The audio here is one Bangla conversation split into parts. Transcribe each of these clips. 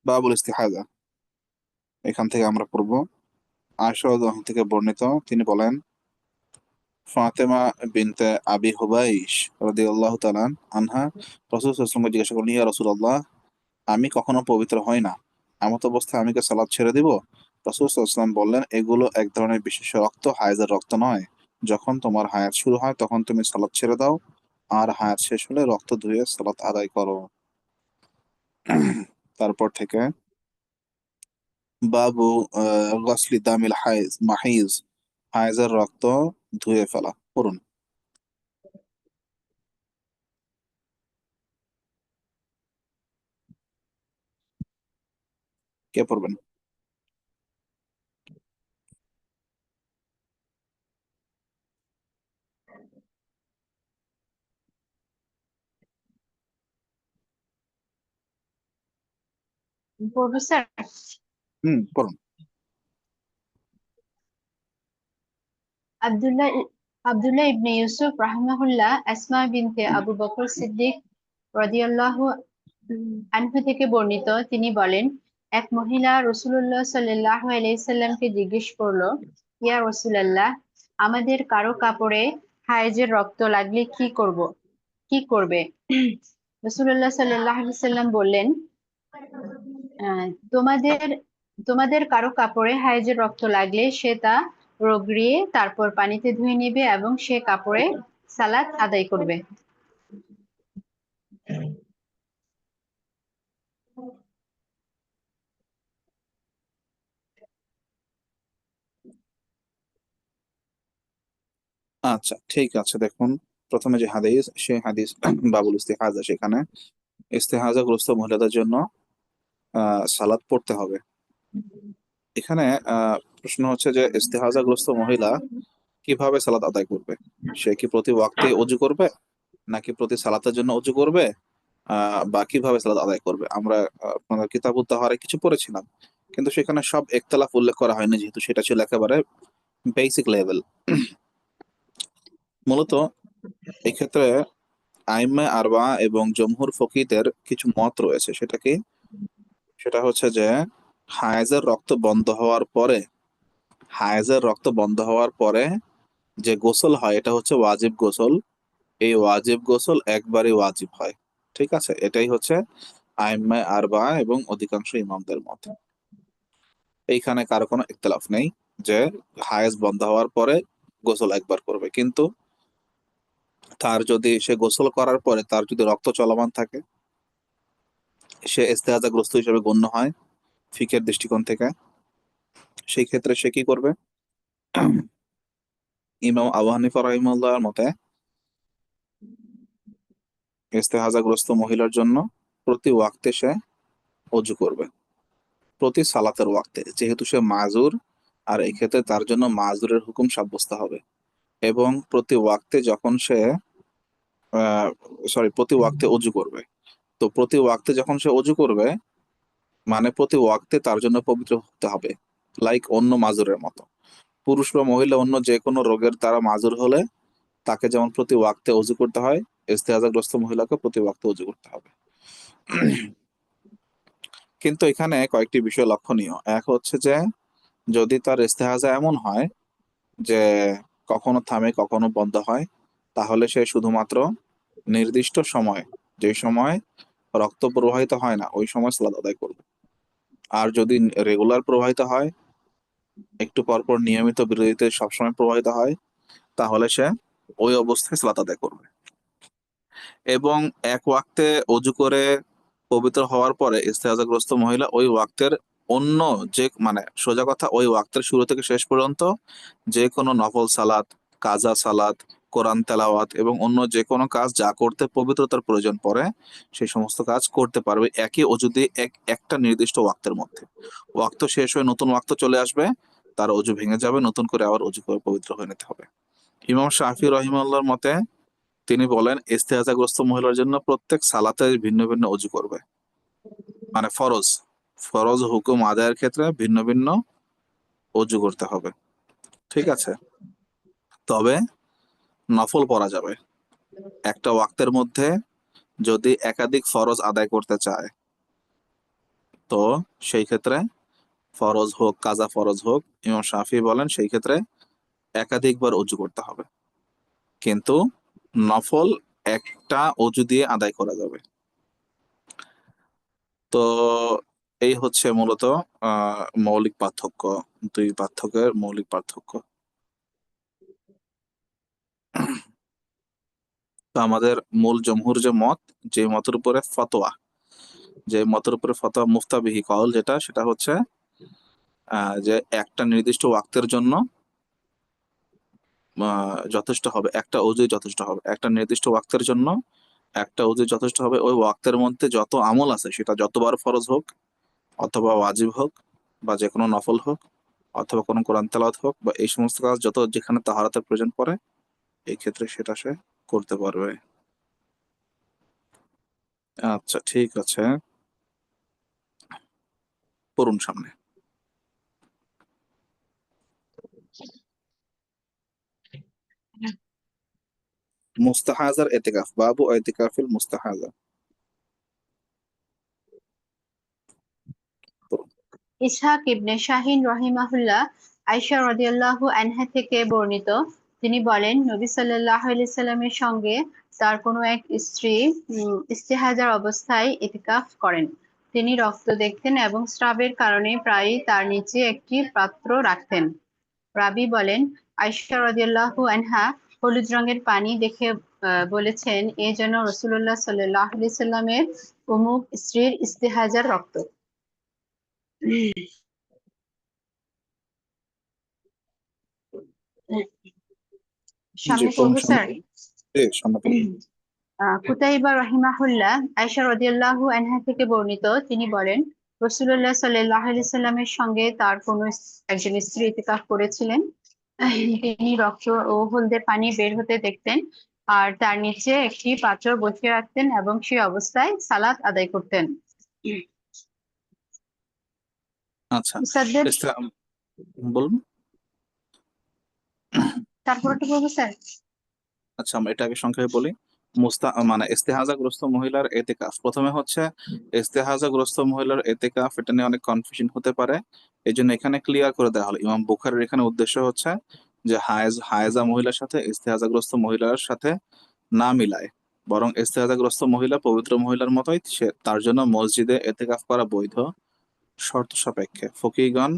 বাবুল ইস্তিহাজা, এখান থেকে আমরা পড়ব। আয়েশা রাদিয়াল্লাহু থেকে বর্ণিত, তিনি বলেন, ফাতেমা বিনতে আবি হুবাইশ রাদিয়াল্লাহু তাআলা আনহা রাসূল সাল্লাল্লাহু আলাইহি ওয়াসাল্লামকে জিজ্ঞাসা করলেন, ইয়া রাসূলুল্লাহ, আমি কখনো পবিত্র হই না, এমত অবস্থায় আমি কি সালাত ছেড়ে দিব? রাসূল সাল্লাল্লাহু আলাইহি ওয়াসাল্লাম বললেন, এগুলো এক ধরনের বিশেষ রক্ত, হায়েজের রক্ত নয়। যখন তোমার হায়াত শুরু হয় তখন তুমি সালাত ছেড়ে দাও, আর হায়াত শেষ হলে রক্ত ধুয়ে সালাত আদায় করো। তারপর থেকে বাবু গসলি দামিল হাইজ মাহিজ, হায়েজের রক্ত ধুয়ে ফেলা, পড়ুন। কে পড়বেন? প্রফেসর পড়ুন। আব্দুল্লাহ আব্দুল্লাহ ইবনে ইউসুফ রাহিমাহুল্লাহ আসমা বিনতে আবু বকর সিদ্দিক রাদিয়াল্লাহু আনহু থেকে বর্ণিত, তিনি বলেন, এক মহিলা রাসূলুল্লাহ সাল্লাল্লাহু আলাইহি সাল্লামকে জিজ্ঞেস করলো, ইয়া রাসূলুল্লাহ, আমাদের কারো কাপড়ে হায়েজের রক্ত লাগলে কি করবে? রাসূলুল্লাহ সাল্লাল্লাহু আলাইহি সাল্লাম বললেন, আহ, তোমাদের তোমাদের কারো কাপড়ে হাইজের রক্ত লাগলে সে তা রগড়িয়ে তারপর পানিতে ধুয়ে নেবে এবং সে কাপড়ে সালাত আদায় করবে। আচ্ছা, ঠিক আছে, দেখুন, প্রথমে যে হাদিস, সেই হাদিস বাবুল ইস্তিহাজা, সেখানে ইস্তেহাজাগ্রস্ত মহিলাদের জন্য সালাত পড়তে হবে। এখানে প্রশ্ন হচ্ছে যে ইস্তেহাজাগ্রস্ত মহিলা কিভাবে সালাত আদায় করবে? সে কি প্রতি ওয়াক্তে অজু করবে, নাকি প্রতি সালাতের জন্য অজু করবে, বা কিভাবে সালাত আদায় করবে? আমরা আপনাদের কিতাবুত তাহারে কিছু পড়েছিলাম, কিন্তু সেখানে সব একতলাফ উল্লেখ করা হয়নি, যেহেতু সেটা ছিল একেবারে বেসিক লেভেল। মূলত এক্ষেত্রে আইম্মা আরবা এবং জমহুর ফকিহদের কিছু মত রয়েছে। সেটা হচ্ছে যে হায়েজের রক্ত বন্ধ হওয়ার পরে, হায়েজের রক্ত বন্ধ হওয়ার পরে যে গোসল হয়, এটা হচ্ছে ওয়াজিব গোসল। এই ওয়াজিব গোসল একবারই ওয়াজিব হয়। ঠিক আছে, এটাই হচ্ছে আইম্মা আরবা এবং অধিকাংশ ইমামদের মত। এইখানে কারো কোনো ইখতিলাফ নেই যে হায়েজ বন্ধ হওয়ার পরে গোসল একবার করবে, কিন্তু সে গোসল করার পরে তার যদি রক্ত চলমান থাকে, সে ইস্তেহাজাগ্রস্ত হিসেবে গণ্য হয় ফিকের দৃষ্টিকোণ থেকে। সেই ক্ষেত্রে সে কি করবে? ইমাম আবু হানিফা রাহিমাহুল্লাহর মতে ইস্তেহাজাগ্রস্ত মহিলার জন্য প্রতি ওয়াক্তে সে অজু করবে, প্রতি সালাতের ওয়াক্তে, যেহেতু সে মাজুর। আর এই ক্ষেত্রে তার জন্য মাজুরের হুকুম সাব্যস্ত হবে। এবং প্রতি ওয়াক্তে যখন সে প্রতি ওয়াক্তে অজু করবে। তো প্রতি ওয়াক্তে যখন সে অজু করবে, মানে প্রতি ওয়াক্তে তার জন্য পবিত্র হতে হবে, লাইক অন্য মাজুরের মতো। পুরুষ বা মহিলা অন্য যে কোনো রোগের দ্বারা মাজুর হলে তাকে যেমন প্রতি ওয়াক্তে অজু করতে হয়, ইস্তেহাজাগ্রস্ত মহিলাকে প্রতি ওয়াক্তে অজু করতে হবে। কিন্তু এখানে কয়েকটি বিষয় লক্ষণীয়। এক হচ্ছে যে যদি তার ইস্তেহাজা এমন হয় যে কখনো থামে কখনো বন্ধ হয়, তাহলে সে শুধুমাত্র নির্দিষ্ট সময়, যে সময় রক্ত প্রবাহিত হয় না, ওই সময় সালাত আদায় করবে। আর যদি রেগুলার প্রবাহিত হয়, একটু পর পর নিয়মিত বিরতিতে সবসময় প্রবাহিত হয়, তাহলে সে ওই অবস্থায় সালাত আদায় করবে। এবং এক ওয়াক্তে অজু করে পবিত্র হওয়ার পরে ইস্তেহাজাগ্রস্ত মহিলা ওই ওয়াক্তের অন্য যে, মানে সোজা কথা, ওই ওয়াক্তের শুরু থেকে শেষ পর্যন্ত যে কোনো নফল সালাত, কাজা সালাত, কোরআন তেলাওয়াত এবং অন্য যে কোনো কাজ যা করতে পবিত্রতার প্রয়োজন পড়ে, সেই সমস্ত কাজ করতে পারবে একই অজু দিয়ে, একটা নির্দিষ্ট ওয়াক্তের মধ্যে। ওয়াক্ত শেষ হয়ে নতুন ওয়াক্ত চলে আসবে, তার অজু ভেঙে যাবে, নতুন করে আবার অজু করে পবিত্র হয়ে নিতে হবে। ইমাম শাফি রহিমাল্লাহর মতে তিনি বলেন, ইস্তেহাজাগ্রস্ত মহিলার জন্য প্রত্যেক সালাতে ভিন্ন ভিন্ন অজু করবে। মানে ফরজ ফরজ হুকুম আদায়ের ক্ষেত্রে ভিন্ন ভিন্ন অজু করতে হবে। ঠিক আছে, তবে নফল পড়া যাবে। একটা ওয়াক্তের মধ্যে যদি একাধিক ফরজ আদায় করতে চায়, তো সেই ক্ষেত্রে ফরজ হোক কাজা ফরজ হোক, ইমাম শাফি বলেন সেই ক্ষেত্রে একাধিকবার অজু করতে হবে, কিন্তু নফল একটা অজু দিয়ে আদায় করা যাবে। তো এই হচ্ছে মূলত মৌলিক পার্থক্য, দুই পার্থক্যের মৌলিক পার্থক্য। তো আমাদের মূল জমহুর যে মত, যে মতের উপরে ফতোয়া, যে মতের উপরে ফতোয়া মুফতাবিহি কওল যেটা, সেটা হচ্ছে যে একটা নির্দিষ্ট ওয়াক্তের জন্য যথেষ্ট হবে, একটা অজুই যথেষ্ট হবে, একটা নির্দিষ্ট ওয়াক্তের জন্য একটা অজুই যথেষ্ট হবে। ওই ওয়াক্তের মধ্যে যত আমল আছে, সেটা যতবার ফরজ হোক অথবা ওয়াজিব হোক বা যে কোনো নফল হোক অথবা কোনো কোরআন তেলাওয়াত হোক বা এই সমস্ত কাজ যত যেখানে তাহারাতের প্রয়োজন পড়ে, এই ক্ষেত্রে সেটা সে করতে পারবে। আচ্ছা, ঠিক আছে, পড়ুন সামনে। মুস্তাহাজার এতেকাফ, বাবু এতেকাফিল মুস্তাহাজা। পড়ুন। ইসহাক ইবনে শাহিন রহিমাহুল্লাহ আয়েশা রাদিয়াল্লাহু আনহা থেকে বর্ণিত, তিনি বলেন, নবী সাল্লাল্লাহু আলাইহি সাল্লামের সঙ্গে তার কোনো এক স্ত্রী ইস্তেহাজার অবস্থায় ইতিকাফ করেন। তিনি রক্ত দেখতেন এবং স্রাবের কারণে প্রায়ই তার নিচে একটি পাত্র রাখতেন। রাবী বলেন, আয়েশা রাদিয়াল্লাহু আনহা হলুদ রঙের পানি দেখে বলেছেন, এ যেন রাসূলুল্লাহ সাল্লাল্লাহু আলাইহি সাল্লামের অমুক স্ত্রীর ইস্তেহাজার রক্ত। জি, সামনে পড়ুন পড়বো সামনে স্যার। পড়ুন। জি, সামনে পড়ুন। কুতাইবা রাহিমাহুল্লাহ আয়েশা রাদিয়াল্লাহু আনহা থেকে বর্ণিত, তিনি বলেন, রাসূলুল্লাহ সাল্লাল্লাহু আলাইহি সাল্লামের সঙ্গে তার কোন একজন স্ত্রী ইতিকাফ করেছিলেন। তিনি রক্ত ও হলদে পানি বের হতে দেখতেন আর তার নিচে একটি পাত্র বসিয়ে রাখতেন এবং সেই অবস্থায় সালাত আদায় করতেন। আচ্ছা, উস্তাদদের ইসলাম, বলুন। তারপরটা বলবো স্যার। আচ্ছা, আমরা এটাকে সংক্ষেপে বলি। মানে ইস্তেহাজাগ্রস্ত মহিলার এতেকাফ, প্রথমে হচ্ছে ইস্তেহাজাগ্রস্ত মহিলার এতেকাফ, এটা নিয়ে অনেক কনফিউশন হতে পারে। এই জন্য এখানে ক্লিয়ার করে দেওয়া হলো। ইমাম বুখারীর এখানে উদ্দেশ্য হচ্ছে যে হায়েজা মহিলার সাথে ইস্তেহাজাগ্রস্ত মহিলার সাথে না মিলায়, বরং ইস্তেহাজাগ্রস্ত মহিলা পবিত্র মহিলার মতোই, সে তার জন্য মসজিদে এতেকাফ করা বৈধ, শর্ত সাপেক্ষে। ফকিহগণ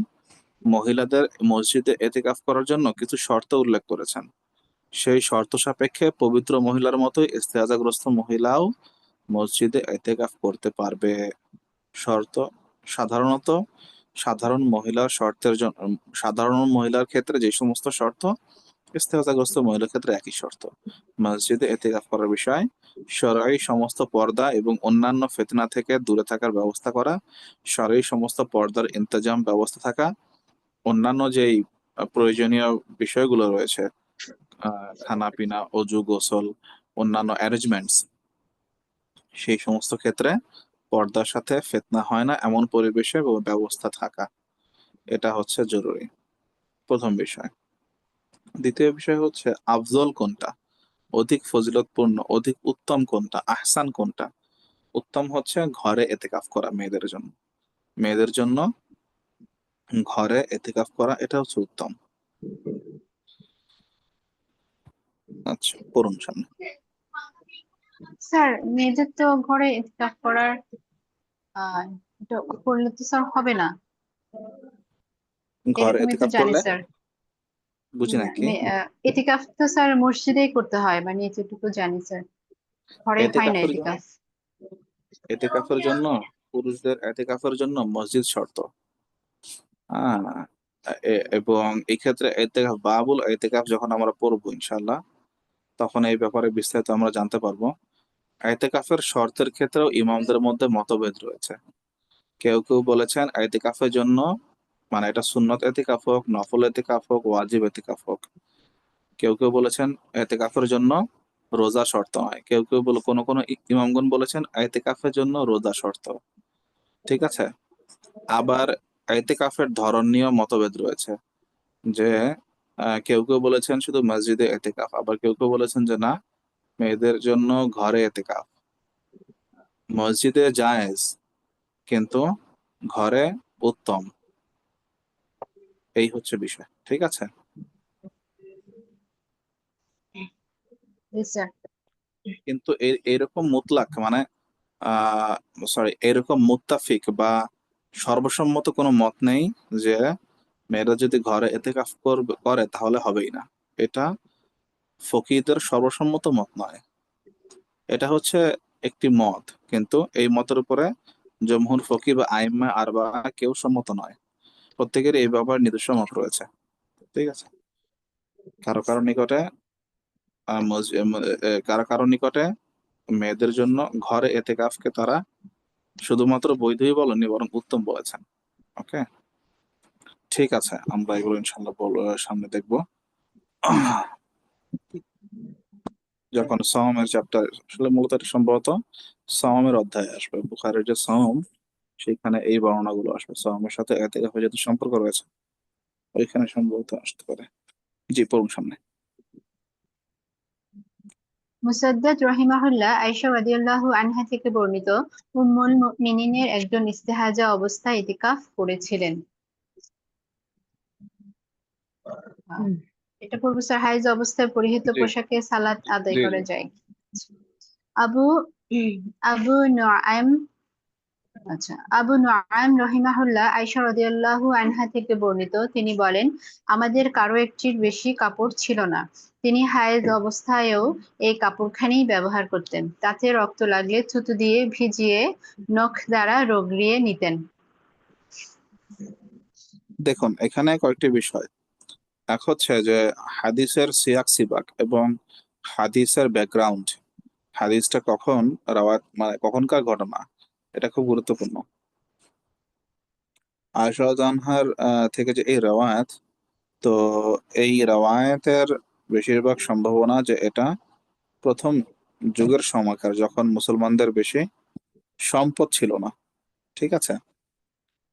মহিলাদের মসজিদে এতেকাফ করার জন্য কিছু শর্ত উল্লেখ করেছেন। সেই শর্ত সাপেক্ষে পবিত্র মহিলার মতোই ইস্তেহাজাগ্রস্ত মহিলাও মসজিদে এতেকাফ করতে পারবে। শর্ত: সাধারণত সাধারণ মহিলার শর্তের জন্য, সাধারণ মহিলার ক্ষেত্রে যে সমস্ত শর্ত, ইস্তেহাজাগ্রস্ত মহিলার ক্ষেত্রে একই শর্ত। মসজিদে এতেকাফ করার বিষয়: শরঈ সমস্ত পর্দা এবং অন্যান্য ফিতনা থেকে দূরে থাকার ব্যবস্থা করা, শরঈ সমস্ত পর্দার ইন্তজাম ব্যবস্থা থাকা, অন্যান্য যেই প্রয়োজনীয় বিষয়গুলো রয়েছে, খানা পিনা, অজু, গোসল, অন্যান্য অ্যারেঞ্জমেন্টস, সেই সমস্ত ক্ষেত্রে পর্দার সাথে ফিতনা হয় না এমন পরিবেশে ব্যবস্থা থাকা, এটা হচ্ছে জরুরি, প্রথম বিষয়। দ্বিতীয় বিষয় হচ্ছে আফজল কোনটা, অধিক ফজিলতপূর্ণ, অধিক উত্তম কোনটা, আহসান কোনটা। উত্তম হচ্ছে ঘরে এতেকাফ করা মেয়েদের জন্য, মেয়েদের জন্য ঘরে এতেকাফ করা, এটা হচ্ছে উত্তম। আচ্ছা, পড়ুন সামনে। স্যার, মেয়েদের তো ঘরে ইতিকাফ করার আহ এটা করলে তো স্যার হবে না, ঘরে এরকমই তো এতেকাফ জানি করলে স্যার। বুঝি নাকি। ইতিকাফ তো স্যার মসজিদেই করতে হয়, মানে এতটুকু জানি স্যার, ঘরে হয় না এতেকাফের জন্য, ইতিকাফ। এতেকাফের জন্য পুরুষদের এতেকাফের জন্য মসজিদ শর্ত। আহ এবং এই ক্ষেত্রে এতেকাফ, বাবুল এতেকাফ যখন আমরা পড়বো ইনশাল্লাহ, তখন এই ব্যাপারে বিস্তারিত আমরা জানতে পারবো। এতেকাফের শর্তের ক্ষেত্রেও ইমামদের মধ্যে মতভেদ রয়েছে। কেউ কেউ বলেছেন এতেকাফের জন্য, মানে এটা সুন্নত এতেকাফ হোক, নফল এতেকাফ হোক, ওয়াজিব এতেকাফ হোক, কেউ কেউ বলেছেন এতেকাফের জন্য রোজা শর্ত নয়। কেউ কেউ বলে, কোনো কোনো ইমামগণ বলেছেন এতেকাফের জন্য রোজা শর্ত। ঠিক আছে। আবার এতেকাফের ধরন নিয়েও মতভেদ রয়েছে, যে কেউ কেউ বলেছেন শুধু মসজিদে এতেকাফ, আবার কেউ কেউ বলেছেন যে না, মেয়েদের জন্য ঘরে এতেকাফ। মসজিদে জায়েজ, কিন্তু ঘরে উত্তম, এই হচ্ছে বিষয়। ঠিক আছে। জি স্যার। কিন্তু এরকম মুতলাক মানে সরি, এরকম মুত্তাফিক বা সর্বসম্মত কোনো মত নেই যে মেয়েরা যদি ঘরে এতেকাফ করে তাহলে হবেই না। এটা ফকিহদের সর্বসম্মত মত নয়, এটা হচ্ছে একটি মত। কিন্তু এই মতের উপরে জমহুর ফকিহ বা আইম্মা আরবা কেউ সম্মত নয়। প্রত্যেকের এই ব্যাপারে নিজস্ব মত রয়েছে। ঠিক আছে। কারো কারো নিকটে কারো কারো নিকটে মেয়েদের জন্য ঘরে এতেকাফকে তারা শুধুমাত্র বৈধই বলেননি, বরং উত্তম বলেছেন। ওকে, ঠিক আছে, আমরা এগুলো ইনশাল্লাহ সামনে দেখবো যখন সাওমের চ্যাপ্টার, আসলে মূলত এটা সম্ভবত সাওমের অধ্যায় আসবে, বুখারীর যে সাওম সেখানে এই বর্ণনাগুলো আসবে। সাওমের সাথে এতেকাফের যেহেতু সম্পর্ক রয়েছে, ওইখানে সম্ভবত আসতে পারে। জি, পড়ুন সামনে। মুসাদ্দাদ রহিমাহুল্লাহ আয়েশা রাদিয়াল্লাহু আনহা থেকে বর্ণিত, উম্মুল মুমিনিনের একজন ইস্তেহাজা অবস্থায় ইতিকাফ করেছিলেন। এটা পূর্ব স্যার, হাইজ অবস্থায় পরিহিত জি পোশাকে সালাত আদায় জি জি। করা যায়। আবু আবু নুআইম আচ্ছা, আবু নুআইম রহিমাহুল্লাহ আয়েশা রাদিয়াল্লাহু আনহা থেকে বর্ণিত, তিনি বলেন, আমাদের কারো একটির বেশি কাপড় ছিল না। তিনি হায়েজ অবস্থায়ও এই কাপড়খানিই ব্যবহার করতেন। তাতে রক্ত লাগলে থুতু দিয়ে ভিজিয়ে নখ দ্বারা রগড়িয়ে নিতেন। দেখুন, এখানে কয়েকটি বিষয়। এক হচ্ছে যে হাদিসের সিয়াক সিবাক এবং হাদিসের ব্যাকগ্রাউন্ড, হাদিসটা কখন রাওয়াত মানে কখনকার ঘটনা, এটা খুব গুরুত্বপূর্ণ। আয়েশা রাদিয়াল্লাহু আনহার থেকে যে এই রাওয়ায়াত, তো এই রাওয়ায়াতের বেশিরভাগ সম্ভাবনা যে এটা প্রথম যুগের সময়কার, যখন মুসলমানদের বেশি সম্পদ ছিল না। ঠিক আছে।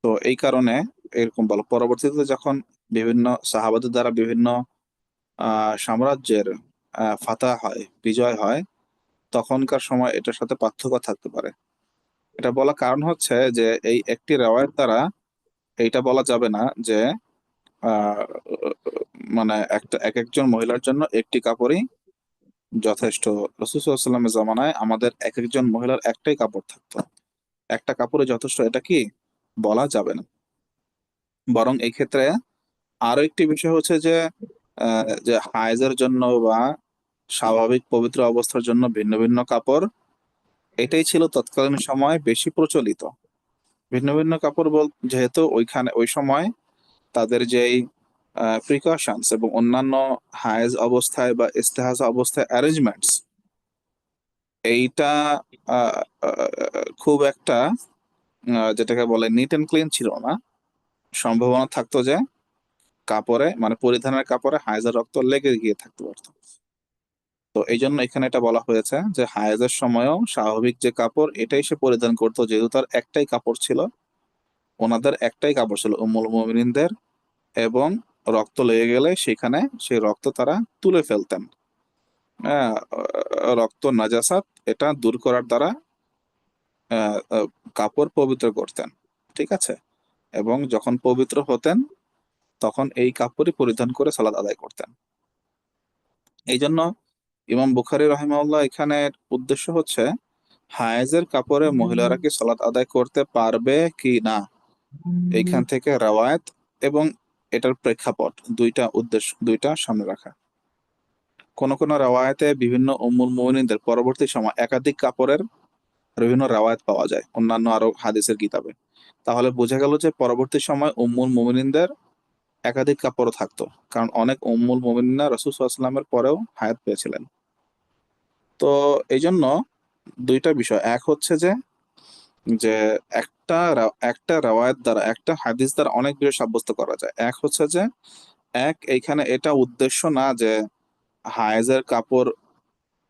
তো এই কারণে এরকম বলো, পরবর্তীতে যখন বিভিন্ন সাহাবাদের দ্বারা বিভিন্ন সাম্রাজ্যের ফাতা হয়, বিজয় হয়, তখনকার সময় এটার সাথে পার্থক্য থাকতে পারে। এটা বলা কারণ হচ্ছে যে এই একটি রেওয়ায়েত দ্বারা এইটা বলা যাবে না যে আহ, মানে এক একজন মহিলার জন্য একটি কাপড়ই যথেষ্ট। রাসূল সাল্লাল্লাহু আলাইহি ওয়াসাল্লামের জামানায় আমাদের এক একজন মহিলার একটাই কাপড় থাকতো, একটা কাপড়ে যথেষ্ট, এটা কি বলা যাবে না। বরং এই ক্ষেত্রে আরো একটি বিষয় হচ্ছে যে যে হায়েজের জন্য বা স্বাভাবিক পবিত্র অবস্থার জন্য ভিন্ন ভিন্ন কাপড়, এটাই ছিল তৎকালীন সময় বেশি প্রচলিত। ভিন্ন ভিন্ন কাপড় যেহেতু ওইখানে ওই সময় তাদের যেই প্রিকশনস এবং অন্যান্য হায়েজ অবস্থায় বা ইস্তেহাজা অবস্থায় অ্যারেঞ্জমেন্টস, এইটা আহ, খুব একটা যেটাকে বলে নিট অ্যান্ড ক্লিন ছিল না। সম্ভাবনা থাকতো যে কাপড়ে মানে পরিধানের কাপড়ে হায়েজের রক্ত লেগে গিয়ে থাকতে পারতো। তো এই জন্য এখানে এটা বলা হয়েছে যে হায়েজের সময়ও স্বাভাবিক যে কাপড় এটাই সে পরিধান করতো, যেহেতু তার একটাই কাপড় ছিল, ওনাদের একটাই কাপড় ছিল উম্মুল মুমিনিনদের। এবং রক্ত লেগে গেলে সেখানে সেই রক্ত তারা তুলে ফেলতেন। রক্ত নাজাসাত এটা দূর করার দ্বারা কাপড় পবিত্র করতেন। ঠিক আছে। এবং যখন পবিত্র হতেন তখন এই কাপড়ই পরিধান করে সালাত আদায় করতেন। এই জন্য ইমাম বুখারী রাহিমাহুল্লাহ এখানের উদ্দেশ্য হচ্ছে হায়েজের কাপড়ে মহিলারা কি সালাত আদায় করতে পারবে কি না, এইখান থেকে রাওয়ায়াত এবং এটার প্রেক্ষাপট, দুইটা উদ্দেশ্য, দুইটা সামনে রাখা। কোন কোন রাওয়ায়াতে বিভিন্ন উম্মুল মুমিনিনদের পরবর্তী সময় একাধিক কাপড়ের বিভিন্ন রাওয়ায়াত পাওয়া যায় অন্যান্য আরো হাদিসের কিতাবে। তাহলে বোঝা গেল যে পরবর্তী সময় উম্মুল মুমিনিনদের একাধিক কাপড়ও থাকতো, কারণ অনেক উম্মুল মুমিনিনা রাসূল সাল্লাল্লাহু আলাইহি ওয়াসাল্লামের পরেও হায়াত পেয়েছিলেন। তো এই জন্য দুইটা বিষয়, এক হচ্ছে যে যে একটা রাওয়ায়াত দ্বারা, একটা হাদিস দ্বারা অনেক বিষয় সাব্যস্ত করা যায়। এক হচ্ছে যে এইখানে এটা উদ্দেশ্য না যে হায়েজের কাপড়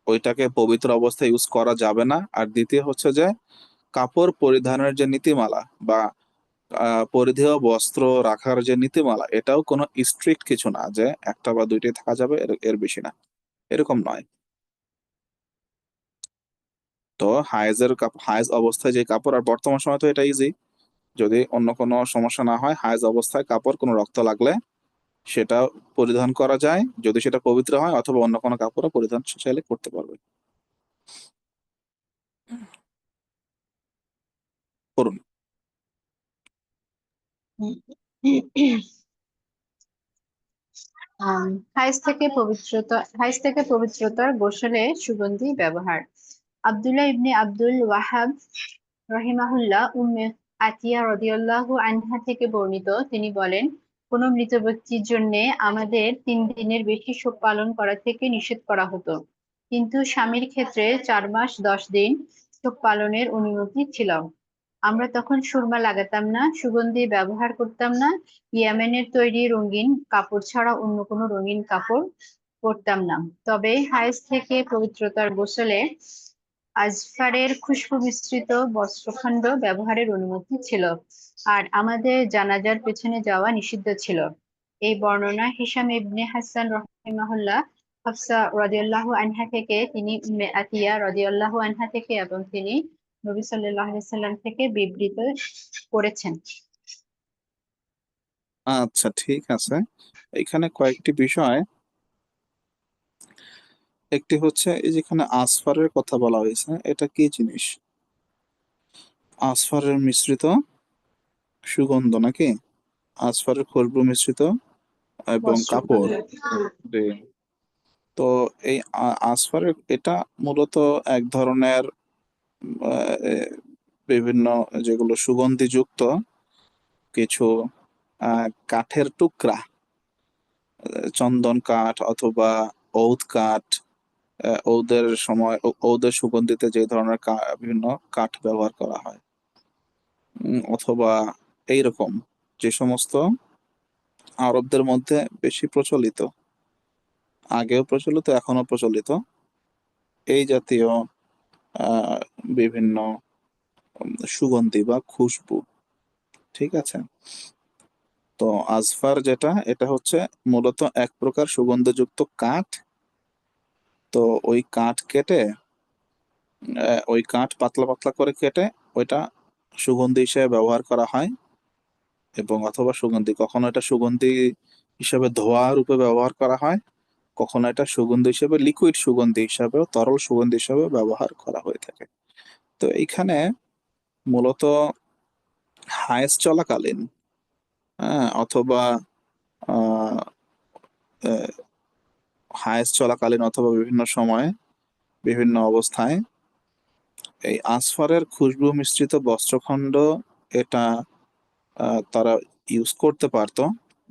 ওইটাকে পবিত্র অবস্থায় ইউজ করা যাবে না। আর দ্বিতীয় হচ্ছে যে কাপড় পরিধানের যে নীতিমালা বা পরিধেয় বস্ত্র রাখার যে নীতিমালা, এটাও কোনো স্ট্রিক্ট কিছু না যে একটা বা দুইটাই থাকা যাবে, এর বেশি না, এরকম নয়। তো হায়েজ অবস্থায় যে কাপড়, আর বর্তমান সময় তো এটা ইজি, যদি অন্য কোনো সমস্যা না হয়, হায়েজ অবস্থায় কাপড় কোনো রক্ত লাগলে সেটা পরিধান করা যায় যদি সেটা পবিত্র হয়, অথবা অন্য কোনো কাপড়ও পরিধান চাইলে করতে পারবে। করুন। হাইজ থেকে পবিত্রতার গোসলে সুগন্ধি ব্যবহার। আব্দুল্লাহ ইবনে আব্দুল ওয়াহাব রহিমাহুল্লাহ উম্মে আতিয়া রাদিয়াল্লাহু আনহা থেকে বর্ণিত, তিনি বলেন, কোন মৃত ব্যক্তির জন্য আমাদের 3 দিনের বেশি শোক পালন করা থেকে নিষেধ করা হতো, কিন্তু স্বামীর ক্ষেত্রে 4 মাস 10 দিন শোক পালনের অনুমতি ছিল। আমরা তখন সুরমা লাগাতাম না, সুগন্ধি ব্যবহার করতাম না, ইয়ামেনের তৈরি রঙিন কাপড় ছাড়া অন্য কোনো রঙিন কাপড় পরতাম না। তবে হায়েজ থেকে পবিত্রতার গোসলে আজফারের খুশবু মিশ্রিত বস্ত্রখণ্ড ব্যবহারের অনুমতি ছিল, আর আমাদের জানাজার পেছনে যাওয়া নিষিদ্ধ ছিল। এই বর্ণনা হিশাম ইবনে হাসান রহিমাহুল্লাহ হাফসা রাদিয়াল্লাহু আনহা থেকে, তিনি উম্মে আতিয়া রাদিয়াল্লাহু আনহা থেকে এবং তিনি নবী সাল্লাল্লাহু আলাইহি সাল্লাম থেকে বিবৃত করেছেন। আচ্ছা, ঠিক আছে। এখানে কয়েকটি বিষয়। একটি হচ্ছে এই যেখানে আসফারের কথা বলা হয়েছে, এটা কি জিনিস? আসফারের মিশ্রিত সুগন্ধ নাকি? আসফারের খুশবু মিশ্রিত এবং কাপড়। জি। তো এই আসফারের এটা মূলত এক ধরনের এ, বিভিন্ন যেগুলো সুগন্ধিযুক্ত কিছু কাঠের টুকরা, চন্দন কাঠ অথবা ঔদ কাঠ, ঔদের সময় ঔদের সুগন্ধিতে যে ধরনের বিভিন্ন কাঠ ব্যবহার করা হয়, অথবা এইরকম যে সমস্ত আরবদের মধ্যে বেশি প্রচলিত, আগেও প্রচলিত এখনো প্রচলিত, এই জাতীয় আহ বিভিন্ন সুগন্ধি বা খুশবু। ঠিক আছে। তো আজফার যেটা, এটা হচ্ছে মূলত এক প্রকার সুগন্ধযুক্ত কাঠ। তো ওই কাঠ কেটে, ওই কাঠ পাতলা পাতলা করে কেটে ওইটা সুগন্ধি হিসেবে ব্যবহার করা হয়, এবং অথবা সুগন্ধি, কখনো এটা সুগন্ধি হিসেবে ধোঁয়া রূপে ব্যবহার করা হয়, কখনো এটা সুগন্ধি হিসেবে লিকুইড সুগন্ধি হিসাবেও, তরল সুগন্ধি হিসেবে ব্যবহার করা হয়ে থাকে। তো এইখানে মূলত হায়েস চলাকালীন, হ্যাঁ, অথবা আহ হায়েস চলাকালীন অথবা বিভিন্ন সময়ে বিভিন্ন অবস্থায় এই আসফারের খুশবু মিশ্রিত বস্ত্রখণ্ড, এটা তারা ইউজ করতে পারতো,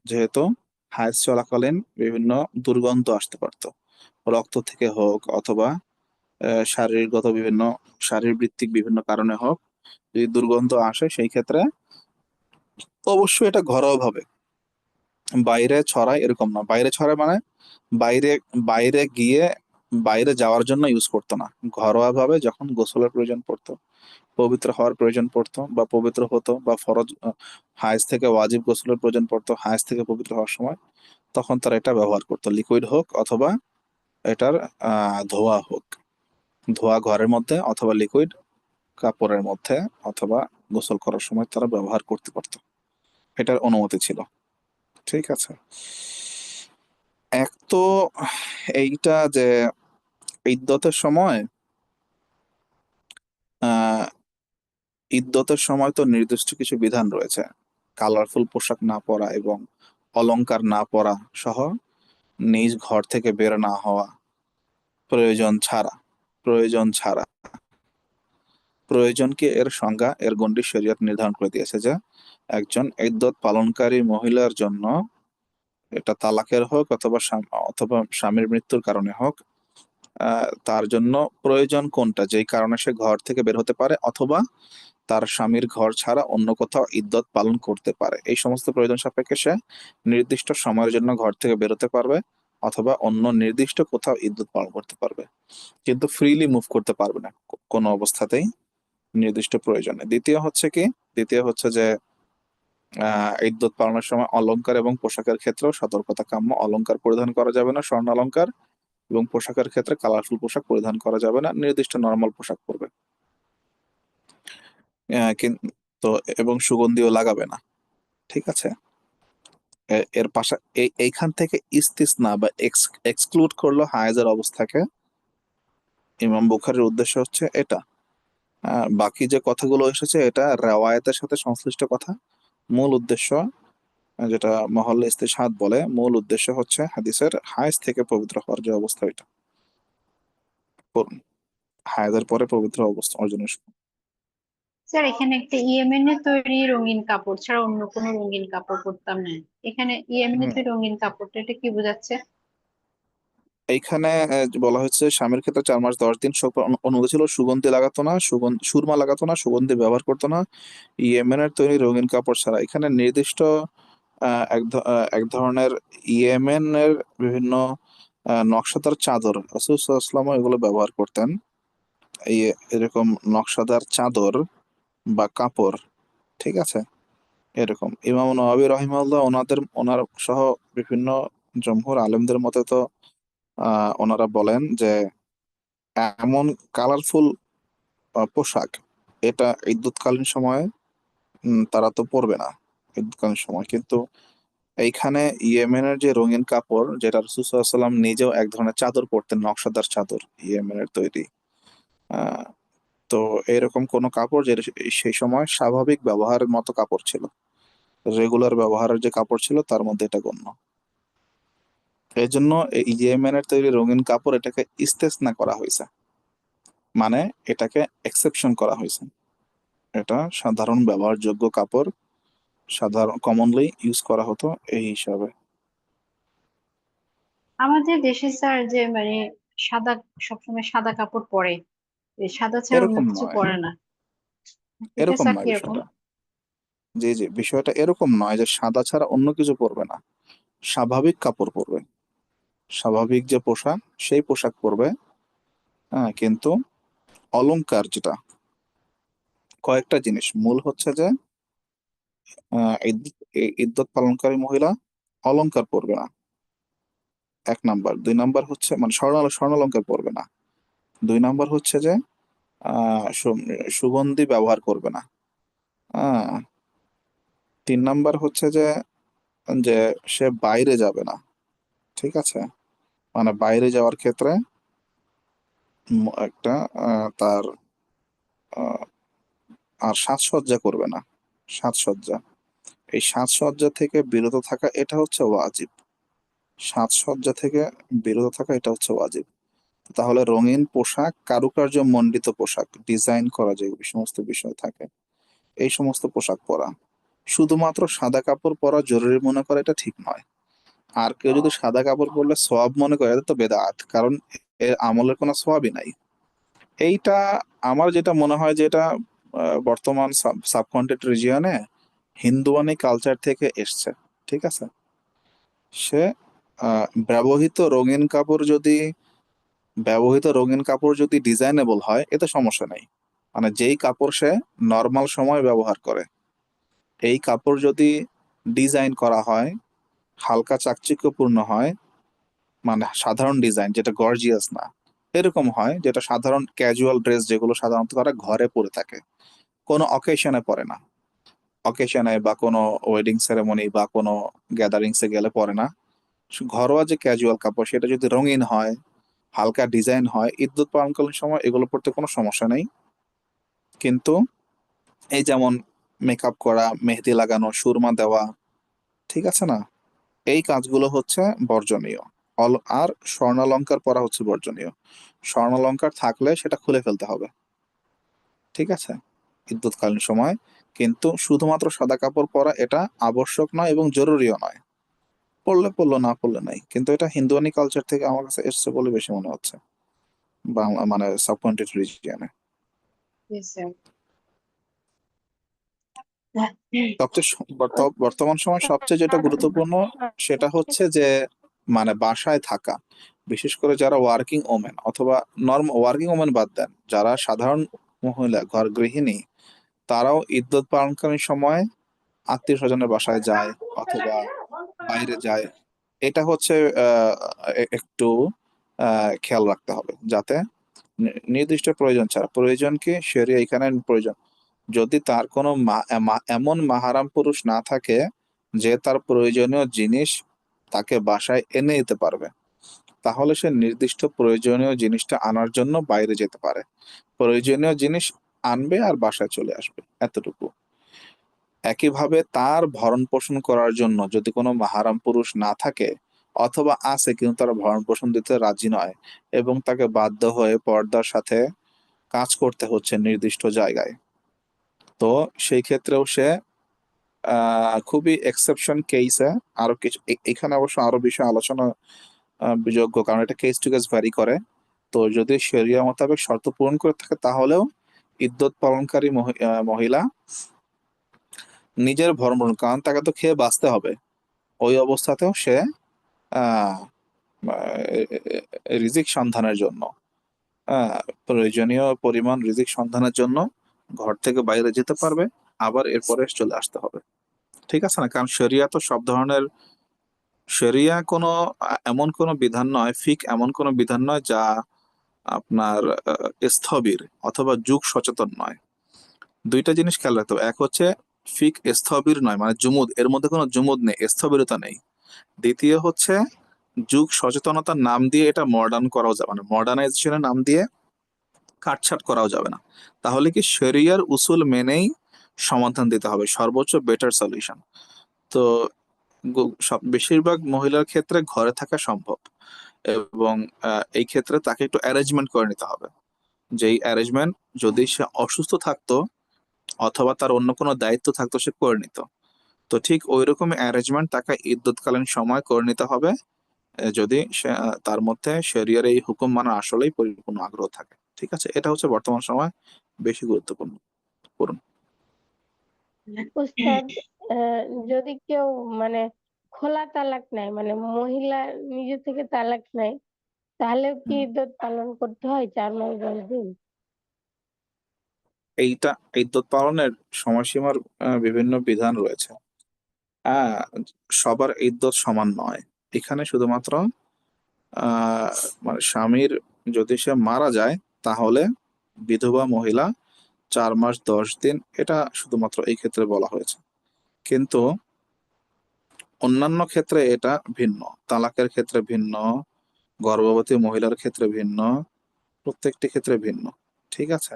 যেহেতু হায়েজ চলাকালীন বিভিন্ন দুর্গন্ধ আসতে পারতো, রক্ত থেকে হোক অথবা শারীরিকগত বিভিন্ন শারীরবৃত্তিক বিভিন্ন কারণে হোক, যদি দুর্গন্ধ আসে সেই ক্ষেত্রে অবশ্যই এটা ঘরোয়া ভাবে, বাইরে ছড়ায় এরকম না। বাইরে ছড়ায় মানে বাইরে বাইরে গিয়ে বাইরে যাওয়ার জন্য ইউজ করতো না, ঘরোয়া ভাবে যখন গোসলের প্রয়োজন পড়তো, পবিত্র হওয়ার প্রয়োজন পড়তো বা পবিত্র হতো, বা ফরজ হায়েজ থেকে ওয়াজিব গোসলের প্রয়োজন পড়তো হায়েজ থেকে পবিত্র হওয়ার সময়, তখন তারা এটা ব্যবহার করতো, লিকুইড হোক অথবা এটার ধোয়া হোক, ধোয়া ঘরের মধ্যে অথবা লিকুইড কাপড়ের মধ্যে, অথবা গোসল করার সময় তারা ব্যবহার করতে পারতো, এটার অনুমতি ছিল। ঠিক আছে। এক তো এইটা যে ইদ্যতের সময়, আহ ইদ্যতের সময় তো নির্দিষ্ট কিছু বিধান রয়েছে, কালারফুল পোশাক না পরা এবং অলংকার না পরা সহ, নিজ ঘর থেকে বের না হওয়া, প্রয়োজন ছাড়া, প্রয়োজন ছাড়া, প্রয়োজনকে এর সংজ্ঞা, এর গণ্ডি শরীয়ত নির্ধারণ করে দিয়েছে যে একজন ইদ্যত পালনকারী মহিলার জন্য, এটা তালাকের হোক অথবা অথবা স্বামীর মৃত্যুর কারণে হোক, তার জন্য প্রয়োজন কোনটা, যেই কারণে সে ঘর থেকে বের হতে পারে, অথবা তার স্বামীর ঘর ছাড়া অন্য কোথাও ইদ্যত পালন করতে পারে, এই সমস্ত প্রয়োজন সাপেক্ষে সে নির্দিষ্ট সময়ের জন্য ঘর থেকে বেরোতে পারবে, অথবা অন্য নির্দিষ্ট কোথাও ইদ্যত পালন করতে পারবে, কিন্তু ফ্রিলি মুভ করতে পারবে না কোনো অবস্থাতেই, নির্দিষ্ট প্রয়োজনে। দ্বিতীয় হচ্ছে যে ইদ্যত পালনের সময় অলংকার এবং পোশাকের ক্ষেত্রেও সতর্কতা কাম্য। অলংকার পরিধান করা যাবে না, স্বর্ণ অলংকার, এবং পোশাকের ক্ষেত্রে কালারফুল পোশাক পরিধান করা যাবে না, নির্দিষ্ট নর্মাল পোশাক পরবে। তো এবং সুগন্ধিও লাগাবে না। ঠিক আছে। এর পাশা এইখান থেকে ইস্তিসনা বা এক্সক্লুড করলো হায়েজের অবস্থাকে। ইমাম বুখারীর উদ্দেশ্য হচ্ছে এটা। বাকি যে কথাগুলো এসেছে এটা রেওয়ায়েতের সাথে সংশ্লিষ্ট কথা। মূল উদ্দেশ্য, যেটা মহল্লা ইস্তিশহাদ বলে, মূল উদ্দেশ্য হচ্ছে হাদিসের হায়েজ থেকে পবিত্র হওয়ার যে অবস্থা, এটা হায়েজের পরে পবিত্র অবস্থা অর্জনের সময়। স্যার এখানে একটা ইয়েমেনের তৈরি রঙিন কাপড় ছাড়া অন্য কোনো রঙিন কাপড় পরতাম না, এখানে ইয়েমেনের হুম। তৈরি রঙিন কাপড়টা এটা কি বোঝাচ্ছে? এইখানে বলা হয়েছে স্বামীর ক্ষেত্রে 4 মাস 10 দিন অনুমতি ছিল, সুগন্ধি লাগাতো না, সুরমা লাগাতো না, সুগন্ধি ব্যবহার করতো না ইয়েমেনের তৈরি রঙিন কাপড় ছাড়া। এখানে নির্দিষ্ট এক ধরনের ইয়েমেনের বিভিন্ন নকশাদার চাদর রাসূল সাল্লাল্লাহু আলাইহি ওয়াসাল্লাম এগুলো ব্যবহার করতেন। এই এরকম নকশাদার চাদর বা কাপড়, ঠিক আছে। এরকম ইমাম নওয়াবী রাহিমাহুল্লাহ ওনার সহ বিভিন্ন জমহুর আলেমদের মতে তো ওনারা বলেন যে এমন কালারফুল পোশাক এটা ইদ্যুৎকালীন সময়ে তারা তো পরবে না ইদ্যুৎকালীন সময়। কিন্তু এইখানে ইয়েমেনের যে রঙিন কাপড়, যেটা রাসূল সাল্লাল্লাহু আলাইহি ওয়াসাল্লাম নিজেও এক ধরনের চাদর পরতেন, নকশাদার চাদর, ইয়েমেনের তৈরি। আহ তো এরকম কোন কাপড় যেটা সেই সময় স্বাভাবিক ব্যবহারের মতো কাপড় ছিল, রেগুলার ব্যবহারের যে কাপড় ছিল তার মধ্যে এটা গণ্য। এই জন্য এই ইয়েমেনের তৈরি রঙিন কাপড় এটাকে ইস্তেসনা করা হয়েছে, মানে এটাকে এক্সেপশন করা হয়েছে। এটা সাধারণ ব্যবহারযোগ্য কাপড়, সাধারণ কমনলি ইউজ করা হতো এই হিসাবে। আমাদের দেশে স্যার যে মানে সাদা, সবসময় সাদা কাপড় পরে, এই সাদা ছাড়া অন্য এরকম কিছু নয়, পরে না, এটা এরকম স্যার নয় কিরকম? বিষয়টা। জি জি, বিষয়টা এরকম নয় যে সাদা ছাড়া অন্য কিছু পরবে না। স্বাভাবিক কাপড় পরবে, স্বাভাবিক যে পোশাক সেই পোশাক পরবে। হ্যাঁ, কিন্তু অলংকার যেটা, কয়েকটা জিনিস মূল হচ্ছে যে ইদ্যত পালনকারী মহিলা অলংকার পরবে না, 1 নাম্বার। 2 নাম্বার হচ্ছে মানে স্বর্ণালংকার পরবে না। 2 নাম্বার হচ্ছে যে সুগন্ধি ব্যবহার করবে না। আহ 3 নাম্বার হচ্ছে যে যে সে বাইরে যাবে না। ঠিক আছে, মানে বাইরে যাওয়ার ক্ষেত্রে একটা তার আহ, আর সাজসজ্জা করবে না। সাজসজ্জা, এই সাজসজ্জা থেকে বিরত থাকা এটা হচ্ছে ওয়াজিব। সাজসজ্জা থেকে বিরত থাকা এটা হচ্ছে ওয়াজিব। তাহলে রঙিন পোশাক, কারুকার্য মণ্ডিত পোশাক, ডিজাইন করা যে সমস্ত বিষয় থাকে, এই সমস্ত পোশাক পরা। শুধুমাত্র সাদা কাপড় পরা জরুরি মনে করে এটা ঠিক নয়। আর কেউ যদি সাদা কাপড় পরলে সওয়াব মনে করে, এটা তো বেদাত, কারণ এর আমলের কোনো সওয়াবই নাই। এইটা আমার যেটা মনে হয় যে এটা বর্তমান সাবকন্টিনেন্ট রিজিয়নে হিন্দুয়ানি কালচার থেকে এসছে। ঠিক আছে। সে ব্যবহৃত রঙিন কাপড় যদি ডিজাইনেবল হয় এতে সমস্যা নেই। মানে যেই কাপড় সে নর্মাল সময় ব্যবহার করে, এই কাপড় যদি ডিজাইন করা হয়, হালকা চাকচিক্যপূর্ণ হয়, মানে সাধারণ ডিজাইন যেটা গর্জিয়াস না, এরকম হয় যেটা সাধারণ ক্যাজুয়াল ড্রেস যেগুলো সাধারণত তারা ঘরে পরে থাকে, কোনো অকেশনে পরে না, অকেশনে বা কোনো ওয়েডিং সেরেমনি বা কোনো গ্যাদারিংসে গেলে পরে না। ঘরোয়া যে ক্যাজুয়াল কাপড় সেটা যদি রঙিন হয়, হালকা ডিজাইন হয়, ইদ্যুৎ পালনকালীন সময় এগুলো পড়তে কোনো সমস্যা নেই। কিন্তু এই যেমন মেকআপ করা, মেহেদি লাগানো, সুরমা দেওয়া, ঠিক আছে না, এই কাজগুলো হচ্ছে বর্জনীয়। আর স্বর্ণালংকার পরা হচ্ছে বর্জনীয়। স্বর্ণালংকার থাকলে সেটা খুলে ফেলতে হবে, ঠিক আছে, ইদ্যুৎকালীন সময়। কিন্তু শুধুমাত্র সাদা কাপড় পরা এটা আবশ্যক নয় এবং জরুরিও নয়। পড়লে পড়লো, না পড়লে নাই। কিন্তু এটা হিন্দুয়ানি কালচার থেকে আমার কাছে এসছে বলে বেশি মনে হচ্ছে, বাংলা মানে সাবকন্টিনেন্ট রিজিয়নে। জি স্যার। সবচেয়ে বর্তমান সময় সবচেয়ে যেটা গুরুত্বপূর্ণ সেটা হচ্ছে যে মানে বাসায় থাকা, বিশেষ করে যারা ওয়ার্কিং ওমেন অথবা ওয়ার্কিং ওমেন বাদ দেন, যারা সাধারণ মহিলা ঘর গৃহিণী, তারাও ইদ্যত পালনকালীন সময় আত্মীয় স্বজনের বাসায় যায় অথবা বাইরে যায়। এটা হচ্ছে একটু খেয়াল রাখতে হবে যাতে নির্দিষ্ট প্রয়োজন ছাড়া, প্রয়োজন কি শরিয়া এখানে প্রয়োজন, যদি তার কোনো এমন মাহারাম পুরুষ না থাকে যে তার প্রয়োজনীয় জিনিস তাকে বাসায় এনে দিতে পারবে, তাহলে সে নির্দিষ্ট প্রয়োজনীয় জিনিসটা আনার জন্য বাইরে যেতে পারে। প্রয়োজনীয় জিনিস আনবে আর বাসায় চলে আসবে, এতটুকু। একইভাবে তার ভরণ পোষণ করার জন্য যদি কোনো মাহারাম পুরুষ না থাকে, অথবা আছে কিন্তু তারা ভরণ পোষণ দিতে রাজি নয় এবং তাকে বাধ্য হয়ে পর্দার সাথে কাজ করতে হচ্ছে নির্দিষ্ট জায়গায়, তো সেই ক্ষেত্রেও সে খুবই এক্সেপশন কেসে, আরো কিছু এখানে অবশ্য আরো বিষয় আলোচনা যোগ্য, কারণ এটা কেস টু কেস ভ্যারি করে। তো যদি শরিয়া মোতাবেক শর্ত পূরণ করে থাকে তাহলেও ইদ্যত পালনকারী মহিলা নিজের ভরণ পোষণ, কারণ তাকে তো খেয়ে বাঁচতে হবে, ওই অবস্থাতেও সে আহ রিজিক সন্ধানের জন্য, প্রয়োজনীয় পরিমাণ রিজিক সন্ধানের জন্য ঘর থেকে বাইরে যেতে পারবে, আবার এরপরে চলে আসতে হবে। ঠিক আছে না? কারণ শরিয়া তো সব ধরনের, শরিয়া কোনো এমন কোনো বিধান নয়, ফিক এমন কোনো বিধান নয় যা আপনার স্থবির অথবা যুগ সচেতন নয়। দুইটা জিনিস খেয়াল রাখতে হবে, এক হচ্ছে ফিক স্থবির নয়, মানে জুমুদ, এর মধ্যে কোনো জুমুদ নেই, স্থবিরতা নেই। দ্বিতীয় হচ্ছে যুগ সচেতনতার নাম দিয়ে এটা মডার্ন করাও যাবে, মানে মডার্নাইজেশনের নাম দিয়ে কাটছাট করাও যাবে না। তাহলে কি শরিয়ার উসুল মেনেই সমাধান দিতে হবে, সর্বোচ্চ বেটার সলিউশন। তো বেশিরভাগ মহিলার ক্ষেত্রে ঘরে থাকা সম্ভব, এবং এই ক্ষেত্রে তাকে একটু অ্যারেঞ্জমেন্ট করে নিতে হবে। যেই অ্যারেঞ্জমেন্ট যদি সে অসুস্থ থাকতো অথবা তার অন্য কোনো দায়িত্ব থাকতো সে করে নিত, তো ঠিক ওই রকম অ্যারেঞ্জমেন্ট তাকে ইদ্যৎকালীন সময় করে নিতে হবে, যদি সে তার মধ্যে শরিয়ার এই হুকুম মানার আসলেই পরিপূর্ণ আগ্রহ থাকে। ঠিক আছে, এটা হচ্ছে বর্তমান সময় বেশি গুরুত্বপূর্ণ। করুন। উস্তাদ, আহ, যদি কেউ মানে খোলা তালাক নেয়, মানে মহিলা নিজে থেকে তালাক নেয়, তাহলে কি ইদ্যত পালন করতে হয় 4 মাস 10 দিন? এইটা ইদ্যত পালনের সময়সীমার বিভিন্ন বিধান রয়েছে। আহ সবার ইদ্যত সমান নয়। এখানে শুধুমাত্র আহ মানে স্বামীর যদি সে মারা যায় তাহলে বিধবা মহিলা 4 মাস 10 দিন, এটা শুধুমাত্র এই ক্ষেত্রে বলা হয়েছে। কিন্তু অন্যান্য ক্ষেত্রে এটা ভিন্ন, তালাকের ক্ষেত্রে ভিন্ন, গর্ভবতী মহিলার ক্ষেত্রে ভিন্ন, প্রত্যেকটি ক্ষেত্রে ভিন্ন। ঠিক আছে,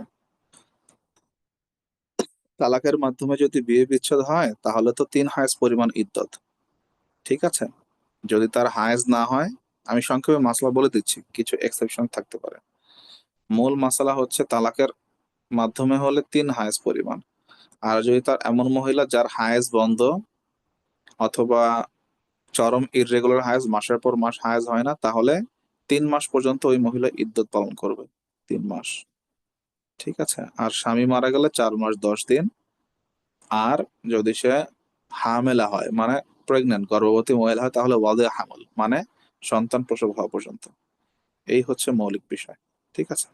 তালাকের মাধ্যমে যদি বিয়ে বিচ্ছেদ হয় তাহলে তো 3 হায়েজ পরিমাণ ইদ্যত। ঠিক আছে, যদি তার হায়েজ না হয়, আমি সংক্ষেপে মাসলা বলে দিচ্ছি, কিছু এক্সেপশন থাকতে পারে। মূল মাসালা হচ্ছে তালাকের মাধ্যমে হলে 3 হায়েজ পরিমাণ। আর যদি তার এমন মহিলা যার হায়েজ বন্ধ অথবা চরম ইররেগুলার হায়েজ, মাসের পর মাস হায়েজ হয় না, তাহলে 3 মাস পর্যন্ত ওই মহিলা ইদ্যত পালন করবে, 3 মাস। ঠিক আছে, আর স্বামী মারা গেলে 4 মাস 10 দিন। আর যদি সে হামেলা হয়, মানে প্রেগনেন্ট গর্ভবতী মহিলা হয়, তাহলে ওয়াদে হামল, মানে সন্তান প্রসব হওয়া পর্যন্ত। এই হচ্ছে মৌলিক বিষয়। ঠিক আছে।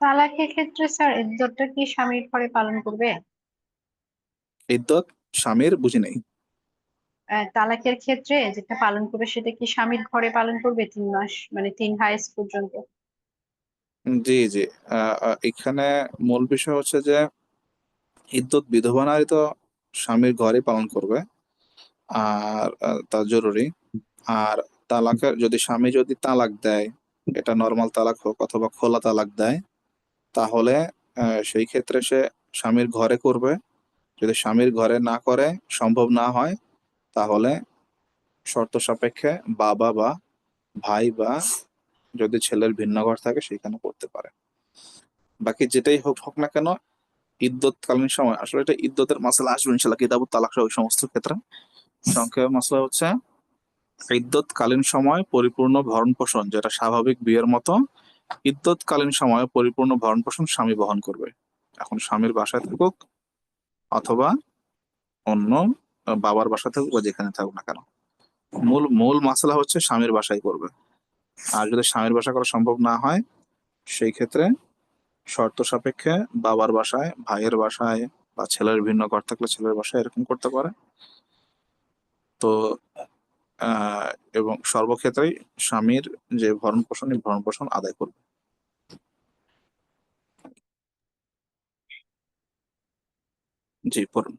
তালাকের ক্ষেত্রে স্যার ইদ্যতটা কি স্বামীর ঘরে পালন করবে? ইদ্যত স্বামীর বুঝি নেই। তালাকের ক্ষেত্রে যেটা পালন করবে সেটা কি স্বামীর ঘরে পালন করবে 3 মাস, মানে 3 হায়েজ পর্যন্ত? জি জি, এখানে মূল বিষয় হচ্ছে যে ইদ্যত বিধবা নারী তো স্বামীর ঘরে পালন করবে, আর তা জরুরি। আর তালাকের যদি স্বামী যদি তালাক দেয়, এটা নর্মাল তালাক হোক অথবা খোলা তালাক দেয়, তাহলে সেই ক্ষেত্রে সে স্বামীর ঘরে করবে। যদি স্বামীর ঘরে না করে, সম্ভব না হয়, তাহলে শর্ত সাপেক্ষে বাবা বা ভাই বা যদি ছেলের ভিন্ন ঘর থাকে সেখানে করতে পারে। বাকি যেটাই হোক হোক না কেন, ইদ্যৎকালীন সময়, আসলে এটা ইদ্যতের মাসলা আসবে ইনশাল্লাহ কিতাবুত তালাক সহ ওই সমস্ত ক্ষেত্রে। সংক্ষেপে মাসলা হচ্ছে ইদ্যৎকালীন সময় পরিপূর্ণ ভরণ পোষণ, যেটা স্বাভাবিক বিয়ের মতো, ইদ্যৎকালীন সময়ে পরিপূর্ণ ভরণ পোষণ স্বামী বহন করবে। এখন স্বামীর বাসায় থাকুক অথবা অন্য বাবার বাসা থাকুক বা যেখানে থাকুক না কেন, মূল মূল মাসলা হচ্ছে স্বামীর বাসায় করবে। আর যদি স্বামীর বাসা করা সম্ভব না হয়, সেই ক্ষেত্রে শর্ত সাপেক্ষে বাবার বাসায়, ভাইয়ের বাসায়, বা ছেলের ভিন্ন ঘর থাকলে ছেলের বাসায় এরকম করতে পারে। তো আহ এবং সর্বক্ষেত্রেই স্বামীর যে ভরণ পোষণ, এই ভরণ পোষণ আদায় করবে। জি, পড়ুন।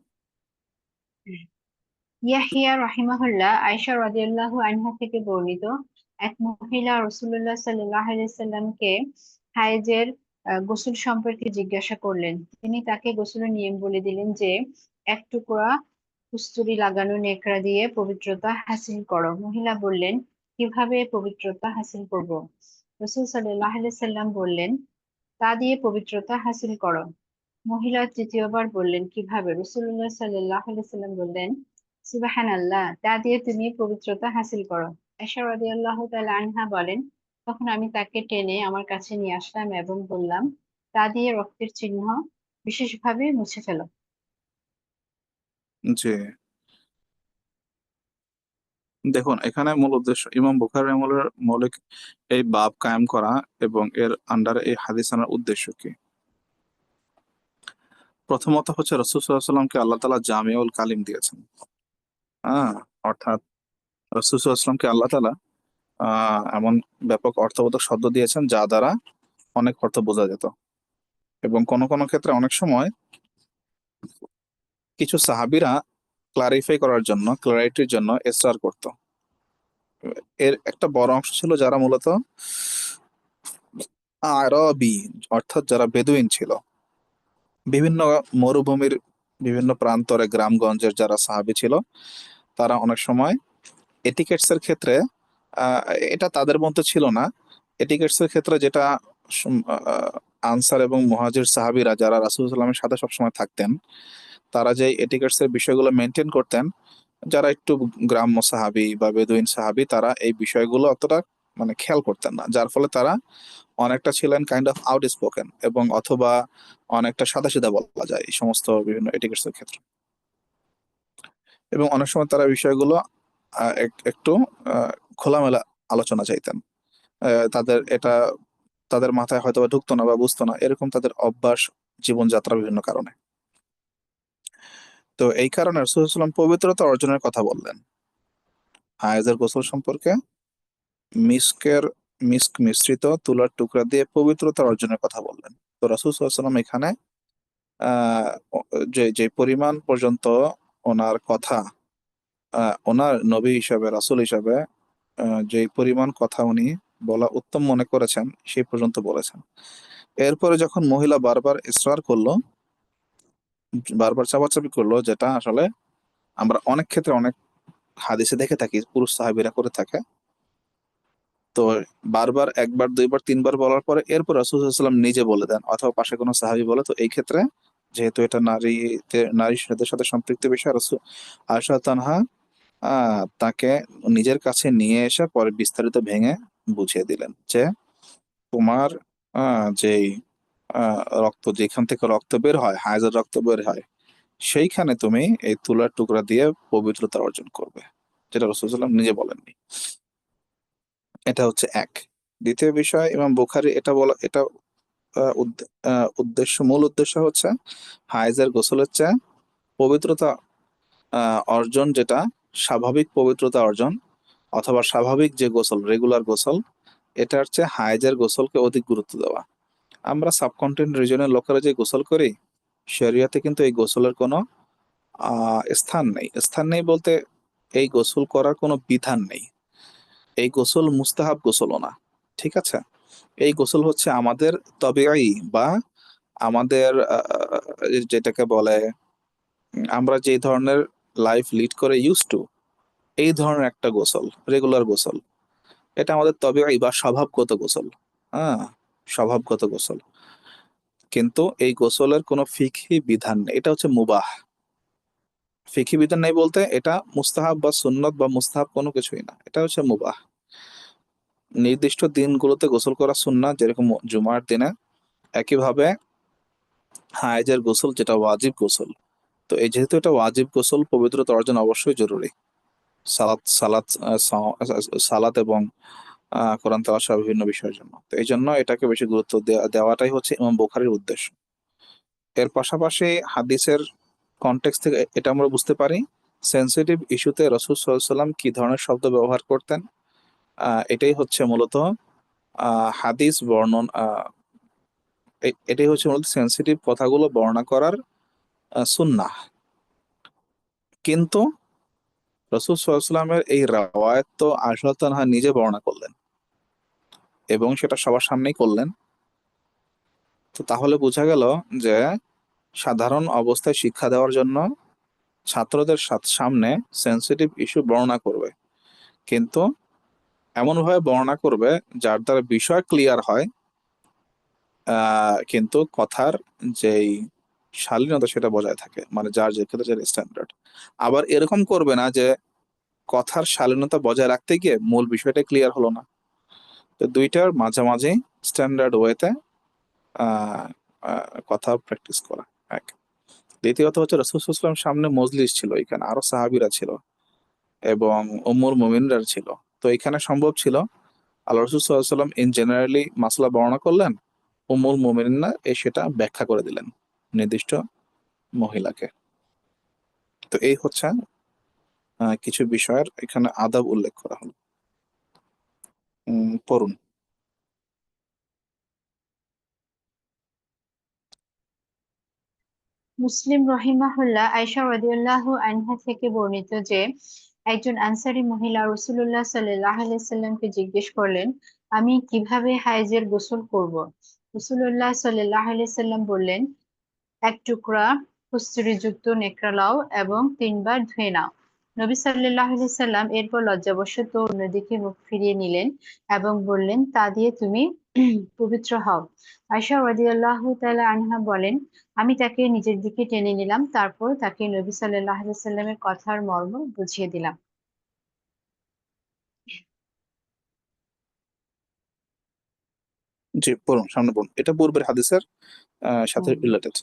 ইয়াহিয়া রাহিমাহুল্লাহ আয়েশা রাদিয়াল্লাহু আনহা থেকে বর্ণিত, এক মহিলা রাসূলুল্লাহ সাল্লাল্লাহু আলাইহি সাল্লামকে হায়েজের গোসল সম্পর্কে জিজ্ঞাসা করলেন। তিনি তাকে গোসলের নিয়ম বলে দিলেন যে, এক টুকরা কস্তুরী লাগানো নেকড়া দিয়ে পবিত্রতা হাসিল করো। মহিলা বললেন, কিভাবে পবিত্রতা হাসিল করব? রাসূল সাল্লাল্লাহু আলাইহি সাল্লাম বললেন, তা দিয়ে পবিত্রতা হাসিল করো। মহিলা তৃতীয়বার বললেন, কিভাবে? রাসূলুল্লাহ সাল্লাল্লাহু আলাইহি সাল্লাম বললেন, সুবহানাল্লাহ, তা দিয়ে তুমি পবিত্রতা হাসিল করো। আয়েশা রাদিয়াল্লাহু তাআলা আনহা বলেন, তখন আমি তাকে টেনে আমার কাছে নিয়ে আসলাম এবং বললাম, তা দিয়ে রক্তের চিহ্ন বিশেষভাবে মুছে ফেলো। জি, দেখুন এখানে মূল উদ্দেশ্য ইমাম বুখারী আমলের মৌলিক এই বাব কায়েম করা এবং এর আন্ডারে এই হাদিস আনার উদ্দেশ্য কি? প্রথমত হচ্ছে রাসূল সাল্লাল্লাহু আলাইহি সাল্লামকে আল্লাহ তাআলা জামিউল কালিম দিয়েছেন। হ্যাঁ, অর্থাৎ রাসূল সাল্লাল্লাহু আলাইহি সাল্লামকে আল্লাহ তাআলা এমন ব্যাপক অর্থবোধক শব্দ দিয়েছেন যা দ্বারা অনেক অর্থ বোঝা যেত, এবং কোন কোন ক্ষেত্রে অনেক সময় কিছু সাহাবীরা ক্লারিফাই করার জন্য, ক্লারিটির জন্য ইসরার করত। এর একটা বড় অংশ ছিল যারা মূলত আরবি, অর্থাৎ যারা বেদুইন ছিল। বিভিন্ন মরুভূমির বিভিন্ন প্রান্তরে গ্রামগঞ্জের যারা সাহাবী ছিল, তারা অনেক সময় এটিকেটস এর ক্ষেত্রে আহ, এটা তাদের মধ্যে ছিল না। এটিকেটস এর ক্ষেত্রে যেটা আনসার এবং মুহাজির সাহাবীরা যারা রাসূলুল্লাহ সাল্লাল্লাহু আলাইহি ওয়াসাল্লামের সাথে সবসময় থাকতেন, তারা যে এটিকেটস এর বিষয়গুলো মেনটেন করতেন, যারা একটু গ্রাম্য সাহাবী বা বেদুইন সাহাবী তারা এই বিষয়গুলো অতটা মানে খেয়াল করতেন না, যার ফলে তারা অনেকটা ছিলেন কাইন্ড অফ আউট স্পোকেন এবং অথবা অনেকটা সাদাসিধা বলা যায় এই সমস্ত বিভিন্ন এটিকেটস এর ক্ষেত্রে। এবং অনেক সময় তারা বিষয়গুলো একটু আহ, খোলামেলা আলোচনা চাইতেন। তাদের এটা তাদের মাথায় হয়তো বা ঢুকতো না বা বুঝতো না, এরকম তাদের অভ্যাস, জীবনযাত্রার বিভিন্ন কারণে। তো এই কারণে রাসূলুল্লাহ সাল্লাল্লাহু আলাইহি ওয়াসাল্লাম পবিত্রতা অর্জনের কথা বললেন। হায়েজের গোসল সম্পর্কে মিস্ক মিশ্রিত তুলার টুকরা দিয়ে পবিত্রতা অর্জনের কথা বললেন। তো রাসূল সাল্লাল্লাহু আলাইহি ওয়াসাল্লাম এখানে যে যে পরিমাণ পর্যন্ত ওনার কথা, ওনার নবী হিসাবে, রাসূল হিসাবে যে পরিমাণ কথা উনি বলা উত্তম মনে করেছেন সেই পর্যন্ত বলেছেন। এরপরে যখন মহিলা বারবার ইসরার করলো, বারবার চাপাচাপি করলো, যেটা আসলে আমরা অনেক ক্ষেত্রে অনেক হাদিসে দেখে থাকি পুরুষ সাহাবীরা করে থাকে। তো বারবার একবার দুইবার তিনবার বলার পরে এরপর রাসূল সাল্লাল্লাহু আলাইহি ওয়াসাল্লাম নিজে বলে দেন অথবা পাশে কোনো সাহাবী বলে, তো এই ক্ষেত্রে যেহেতু এটা নারীর সাথে সম্পৃক্ত বিষয়, রাসূল আয়েশা তানহা তাকে নিজের কাছে নিয়ে এসে পরে বিস্তারিত ভেঙে বুঝিয়ে দিলেন যে, তোমার যেই রক্ত, যেখান থেকে রক্ত বের হয়, হায়জের রক্ত বের হয়, সেইখানে তুমি এই তুলার টুকরা দিয়ে পবিত্রতা অর্জন করবে, যেটা রাসূল সাল্লাল্লাহু আলাইহি ওয়াসাল্লাম নিজে বলেননি। এটা হচ্ছে এক। দ্বিতীয় বিষয়, ইমাম বুখারী এটা বলা, এটা মূল উদ্দেশ্য হচ্ছে হায়েজের গোসলের চেয়ে পবিত্রতা অর্জন, যেটা স্বাভাবিক পবিত্রতা অর্জন অথবা স্বাভাবিক যে গোসল, রেগুলার গোসল, এটার চেয়ে হায়েজের গোসলকে অধিক গুরুত্ব দেওয়া। আমরা সাবকন্টিনেন্ট রিজনের লোকেরা যে গোসল করি, শরিয়াতে কিন্তু এই গোসলের কোনো স্থান নেই। স্থান নেই বলতে এই গোসল করার কোনো বিধান নেই। এই গোসল মুস্তাহাব গোসলও না, ঠিক আছে? এই গোসল হচ্ছে আমাদের তবিআই বা আমাদের যেটাকে বলে আমরা যে ধরনের লাইফ লিড করে ইউজ টু, এই ধরনের একটা গোসল, রেগুলার গোসল। এটা আমাদের তবিআই বা স্বভাবগত গোসল। হ্যাঁ, স্বভাবগত গোসল। কিন্তু এই গোসলের কোনো ফিকহি বিধান নেই, এটা হচ্ছে মুবাহ। ফিকহি বিধান নেই বলতে এটা মুস্তাহাব বা সুন্নত বা মুস্তাহাব কোনো কিছুই না, এটা হচ্ছে মুবাহ। নির্দিষ্ট দিনগুলোতে গোসল করা সুন্নাহ, যেরকম জুমার দিনে। একইভাবে হায়েজের গোসল যেটা ওয়াজিব গোসল। তো এই যেহেতু এটা ওয়াজিব গোসল, পবিত্রতা অর্জন অবশ্যই জরুরি। সালাত সালাত সালাত এবং কোরআন তেলাওয়াত সহ বিভিন্ন বিষয়ের জন্য। তো এই জন্য এটাকে বেশি গুরুত্ব দেওয়াটাই হচ্ছে ইমাম বুখারীর উদ্দেশ্য। এর পাশাপাশি হাদিসের কনটেক্সট থেকে এটা আমরা বুঝতে পারি, সেনসিটিভ ইস্যুতে রাসূল সাল্লাল্লাহু আলাইহি ওয়াসাল্লাম কি ধরনের শব্দ ব্যবহার করতেন। এটাই হচ্ছে মূলত হাদিস বর্ণন, এটাই হচ্ছে মূলত সেনসিটিভ কথাগুলো বর্ণনা করার সুন্নাহ। কিন্তু রাসূল সাল্লাল্লাহু আলাইহি ওয়াসাল্লামের এই রাওয়ায়াত তো আয়েশা রাদিয়াল্লাহু আনহা নিজে বর্ণনা করলেন এবং সেটা সবার সামনেই করলেন। তো তাহলে বোঝা গেল যে সাধারণ অবস্থায় শিক্ষা দেওয়ার জন্য ছাত্রদের সামনে সেন্সিটিভ ইস্যু বর্ণনা করবে, কিন্তু এমনভাবে বর্ণনা করবে যার দ্বারা বিষয় ক্লিয়ার হয়, কিন্তু কথার যেই শালীনতা সেটা বজায় থাকে, মানে যার যে ক্ষেত্রে যে স্ট্যান্ডার্ড। আবার এরকম করবে না যে কথার শালীনতা বজায় রাখতে গিয়ে মূল বিষয়টা ক্লিয়ার হলো না। তো দুইটার মাঝামাঝি স্ট্যান্ডার্ড ওয়েতে কথা প্র্যাকটিস করা এক। দ্বিতীয়ত হচ্ছে রাসূল সাল্লাল্লাহু আলাইহি ওয়াসাল্লামের সামনে মজলিস ছিল, এখানে আরো সাহাবীরা ছিল এবং উম্মুল মুমিনরা ছিল। তো এখানে সম্ভব ছিল আল্লাহ রাসূল সাল্লাল্লাহু আলাইহি ওয়াসাল্লাম ইন জেনারেলি মাসলা বর্ণনা করলেন, উম্মুল মুমিনিনা সেটা ব্যাখ্যা করে দিলেন নির্দিষ্ট মহিলাকে। তো এই হচ্ছে কিছু বিষয়ের এখানে আদাব উল্লেখ করা হলো। পড়ুন। মুসলিম রহিমাহুল্লাহ আয়েশা রাদিয়াল্লাহু আনহা থেকে বর্ণিত যে একজন আনসারী মহিলা রাসূলুল্লাহ সাল্লাল্লাহু আলাইহি সাল্লামকে জিজ্ঞেস করলেন, আমি কিভাবে হায়েজের গোসল করব? রাসূলুল্লাহ সাল্লাল্লাহু আলাইহি সাল্লাম বললেন, এক টুকরা কস্তুরীযুক্ত নেকড়া লাও এবং 3 বার ধুয়ে নাও। নবী সাল্লাল্লাহু আলাইহি সাল্লাম এরপর লজ্জাবশত অন্যদিকে মুখ ফিরিয়ে নিলেন এবং বললেন, তা দিয়ে তুমি পবিত্র হও। আয়েশা রাদিয়াল্লাহু তাআলা আনহা বলেন, আমি তাকে নিজের দিকে টেনে নিলাম, তারপর তাকে নবী সাল্লাল্লাহু আলাইহি সাল্লামের কথার মর্ম বুঝিয়ে দিলাম। জি, পড়ুন, সামনে পড়ুন, এটা পূর্বের হাদিসের সাথে হুম। রিলেটেড।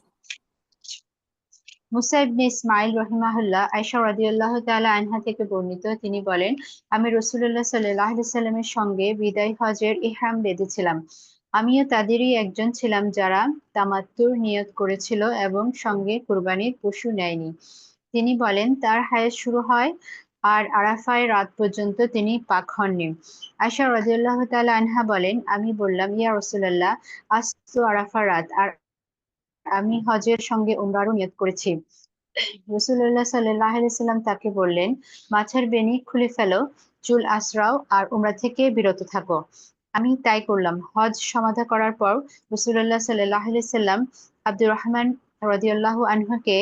মুসা ইবনে ইসমাইল রহিমাহুল্লাহ আয়েশা রাদিয়াল্লাহু তাআলা আনহা থেকে বর্ণিত, তিনি বলেন, আমি রাসূলুল্লাহ সাল্লাল্লাহু আলাইহি সাল্লামের সঙ্গে বিদায় হজের ইহরাম বেঁধেছিলাম। আমিও তাদেরই একজন ছিলাম যারা তামাত্তুর নিয়ত করেছিল এবং সঙ্গে কুরবানির পশু নেয়নি। তিনি বলেন, তার হায়েজ শুরু হয় আর আরাফায় রাত পর্যন্ত তিনি পাক হননি। আয়েশা রাদিয়াল্লাহু তাআলা আনহা বলেন, আমি বললাম, ইয়া রাসূলুল্লাহ, আজ তো আরাফার রাত, আর আমি হজের সঙ্গে উমরারও নিয়ত করেছি। রাসূলুল্লাহ সাল্লাল্লাহু আলাইহি সাল্লাম তাকে বললেন, মাথার বেনি খুলে ফেলো, চুল আঁচড়াও আর উমরা থেকে বিরত থাকো। আমি তাই করলাম। হজ সমাধা করার পর রাসূলুল্লাহ সাল্লাল্লাহু আলাইহি সাল্লাম আব্দুর রহমান রাদিয়াল্লাহু আনহুকে